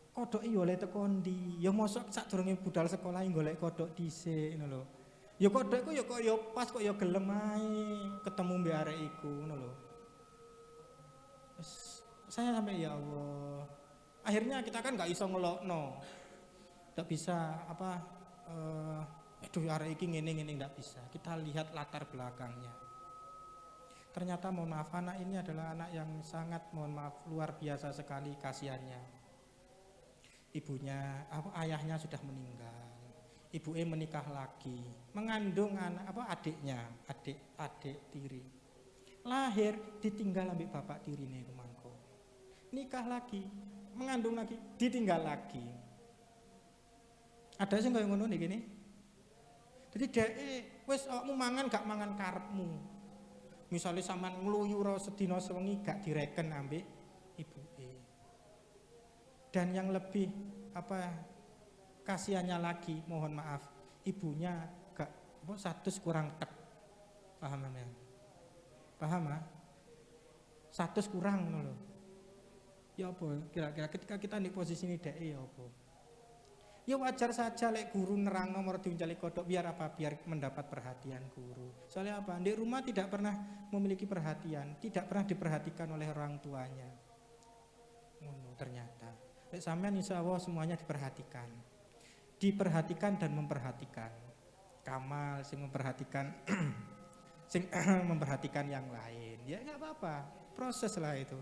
Kodoke yo oleh teko ndi? Ya mosok sadurunge budal sekolah golek kodok dhisik ngono lho. Ya kodok iku ya kok ya pas kok ya gelem ae ketemu mbek arek iku ngono lho. Saya sampai ya Allah. Akhirnya kita kan nggak iso ngelokno, nggak bisa apa. Aduh arek iki ngene nggak bisa. Kita lihat latar belakangnya. Ternyata mohon maaf anak ini adalah anak yang sangat mohon maaf luar biasa sekali kasihannya. Ibunya, ayahnya sudah meninggal. Ibunya menikah lagi, mengandung anak adiknya, adik tiri. Lahir ditinggal ambil bapak tirine kemangko. Nikah lagi, mengandung lagi, ditinggal lagi. Ada sing kaya ngono nek kene. Jadi dhek wis awakmu mangan gak mangan karepmu. Misale sampean ngluyur sedina sewengi gak direken ambek ibuke. Dan yang lebih kasihannya lagi, mohon maaf, ibunya gak 100 kurang tek. Paham ya? Paham ah? 100 kurang ngono lho. Ya apa kira-kira ketika kita di posisi ini dhek ya apa? Ya wajar saja lek guru nerang nomor diuncali kodok biar apa? Biar mendapat perhatian guru. Soalnya apa? Di rumah tidak pernah memiliki perhatian, tidak pernah diperhatikan oleh orang tuanya. Ternyata. Lek sampean insyaallah semuanya diperhatikan. Diperhatikan dan memperhatikan. Kamal sing memperhatikan sing memperhatikan yang lain. Ya enggak apa-apa. Proses lah itu.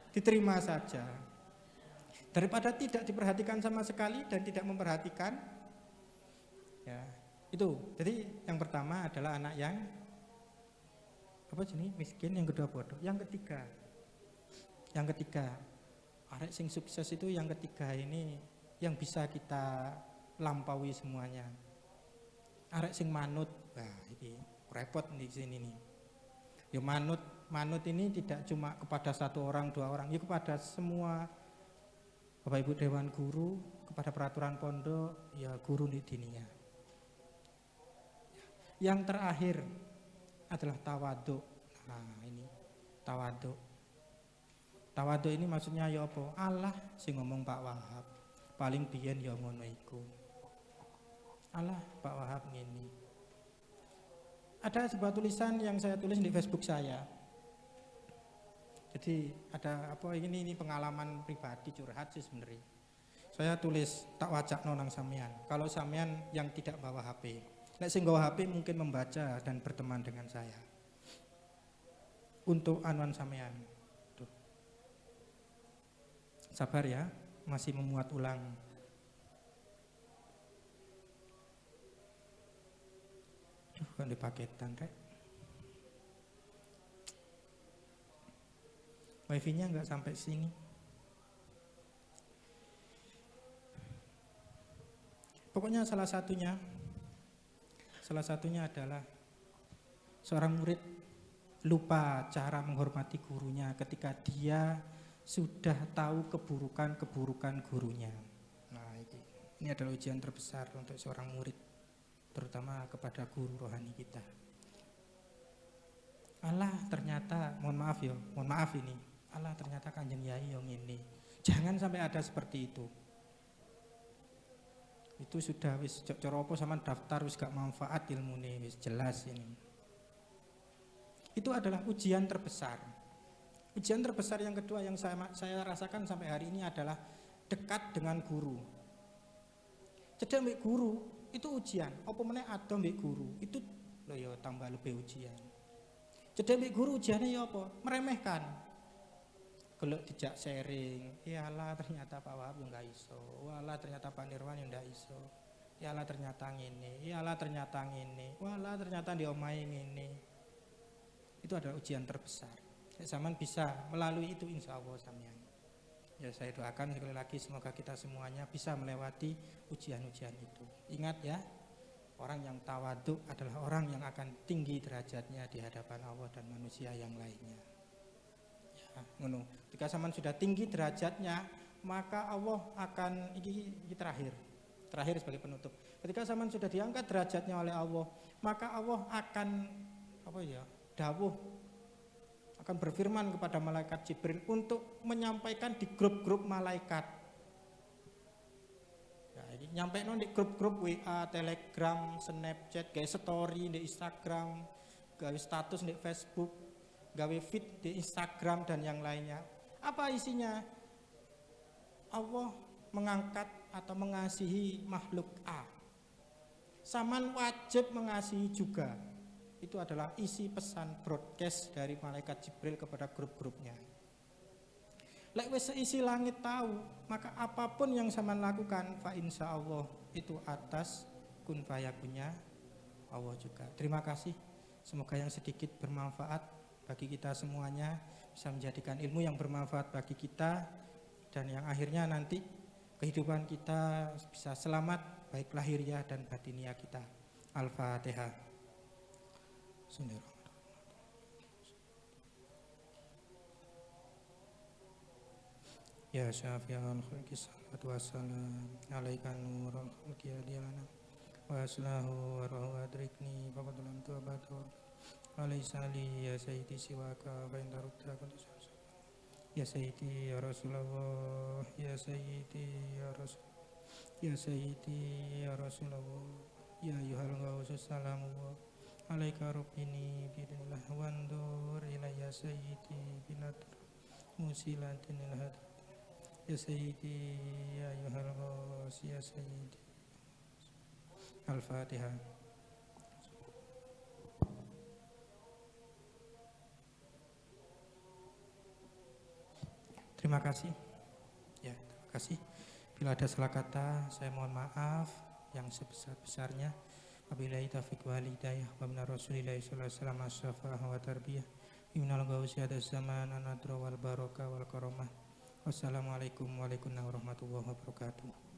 Diterima saja. Daripada tidak diperhatikan sama sekali dan tidak memperhatikan, ya itu. Jadi yang pertama adalah anak yang miskin, yang kedua bodoh, yang ketiga arek sing sukses itu yang ketiga ini yang bisa kita lampaui semuanya. Arek sing manut, wah ini repot di sini nih. Ya manut ini tidak cuma kepada satu orang, dua orang, ya kepada semua Bapak Ibu Dewan Guru, kepada peraturan pondok, ya guru di dinia. Yang terakhir adalah tawaduk. Nah ini tawaduk. Tawaduk ini maksudnya ya apa? Allah sing ngomong Pak Wahab. Paling biyen ya ngono iku. Allah Pak Wahab ngene. Ada sebuah tulisan yang saya tulis di Facebook saya. Jadi ada apa ini pengalaman pribadi curhat sih sebenarnya. Saya tulis tak wacakno nang sampean. Kalau sampean yang tidak bawa HP. Nek sing bawa HP mungkin membaca dan berteman dengan saya. Untuk anuan sampean. Tuh. Sabar ya, masih memuat ulang. Duh, kan di paketan rek. Wifi-nya nggak sampai sini. Pokoknya salah satunya adalah seorang murid lupa cara menghormati gurunya ketika dia sudah tahu keburukan gurunya. Nah, ini adalah ujian terbesar untuk seorang murid, terutama kepada guru rohani kita. Allah ternyata, mohon maaf ini, Allah ternyata Kanjeng Yai yang ini. Jangan sampai ada seperti itu. Itu sudah wis cara apa sama daftar wis gak manfaat ilmune wis jelas ini. Itu adalah ujian terbesar. Ujian terbesar yang kedua yang saya rasakan sampai hari ini adalah dekat dengan guru. Cedek mbek guru itu ujian. Apa meneh ado mbek guru itu lho ya tambah lebih ujian. Cedek mbek guru ujiannya ya apa? Meremehkan. Gelek dijak sharing, iyalah ternyata Pak Wahab yang gak iso, walah ternyata Pak Nirwan yang gak iso, iyalah ternyata ngene, iyalah ternyata ngene, walah ternyata di omahe ngene. Itu adalah ujian terbesar. Zaman bisa melalui itu insya Allah sampean. Ya saya doakan sekali lagi semoga kita semuanya bisa melewati ujian-ujian itu. Ingat ya, orang yang tawaduk adalah orang yang akan tinggi derajatnya di hadapan Allah dan manusia yang lainnya. Ngono. Ketika zaman sudah tinggi derajatnya, maka Allah akan ini terakhir sebagai penutup. Ketika zaman sudah diangkat derajatnya oleh Allah, maka Allah akan dawuh akan berfirman kepada malaikat Jibril untuk menyampaikan di grup-grup malaikat. Ya, ini nyampaikan di grup-grup WA, Telegram, Snapchat, kayak story di Instagram, gawe status di Facebook, gawe feed di Instagram dan yang lainnya. Apa isinya? Allah mengangkat atau mengasihi makhluk A. Saman wajib mengasihi juga. Itu adalah isi pesan broadcast dari malaikat Jibril kepada grup-grupnya. Lek wis isi langit tahu, maka apapun yang saman lakukan, fa insya Allah itu atas kun fayakunnya Allah juga. Terima kasih. Semoga yang sedikit bermanfaat bagi kita semuanya, bisa menjadikan ilmu yang bermanfaat bagi kita, dan yang akhirnya nanti kehidupan kita bisa selamat baik lahiriah dan batiniah kita. Al-Fatihah. Ya syafi'al khalqi salatu wassalam alaika nurul khalqi adilana wa aslahu wa rahu adrikni faqadulam tu'abatur alaisali ya sayyidi siwaka fa'intarudda kuntusan ya sayyidi ya Rasulullah ya sayyidi ya Rasul ya sayyidi ya Rasulullah ya ayuhal ghausus salamu alaika rubbini bidillah wandur ilayya sayyidi binatur musilatin ilhad ya sayyidi ya ayuhal ghaus ya sayyidi. Al-Fatihah. Terima kasih. Ya, terima kasih. Bila ada salah kata, saya mohon maaf yang sebesar-besarnya. Wabillahi taufiq wal hidayah. Wa minar Rasulillahi sallallahu alaihi wasallam as-safah wa tarbiyah. Minal ghausi hadas zaman anadra wal barokah wal karamah. Wassalamualaikum warahmatullahi wabarakatuh.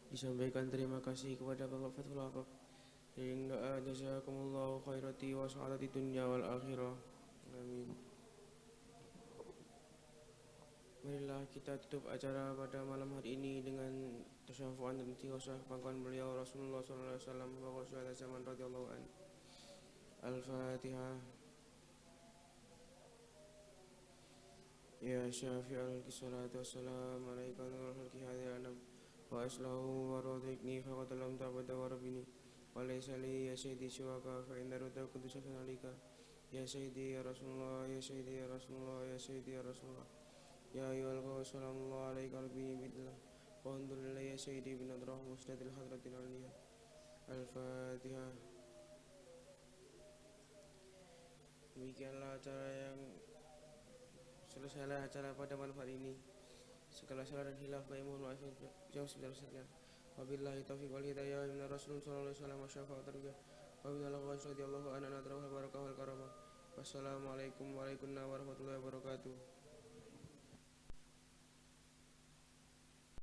Disampaikan terima kasih kepada Bapak Fathul Waqaf Sehingga jazakumullahu khairati wa sa'adati dunya wal akhirah. Amin. Marilah kita tutup acara pada malam hari ini dengan tasyafu'an dan istighosah pangkuan beliau Rasulullah sallallahu alaihi wasallam wa qala zaman radhiyallahu an. Al-Fatihah. Ya syafi'al salatu wassalamu alaika nurul khalqi hadhihi anam wa aslahu wa radhiqni faqad lam ta'bud wa rabbini wa laysa li ya sayyidi siwaka fa inna ruda qudus alika ya sayyidi ya Rasulullah ya sayyidi ya Rasulullah ya sayyidi ya Rasulullah ya ayyuhal qawl sallallahu alaika rabbi bidlah wa alhamdulillah ya sayyidi bin adrah musnadil hadratil aliyah. Al-Fatihah. Demikianlah acara yang selesailah acara pada malam hari ini. Segala salah dan hilaf kami mohon maaf jauh sebesar-besarnya. Wabillahi taufiq wal hidayah min Rasulullah sallallahu alaihi wasallam syafaat terbiya. Wa min Allah radhiyallahu anhu wa barakatuh wal karamah. Wassalamualaikum warahmatullahi wabarakatuh.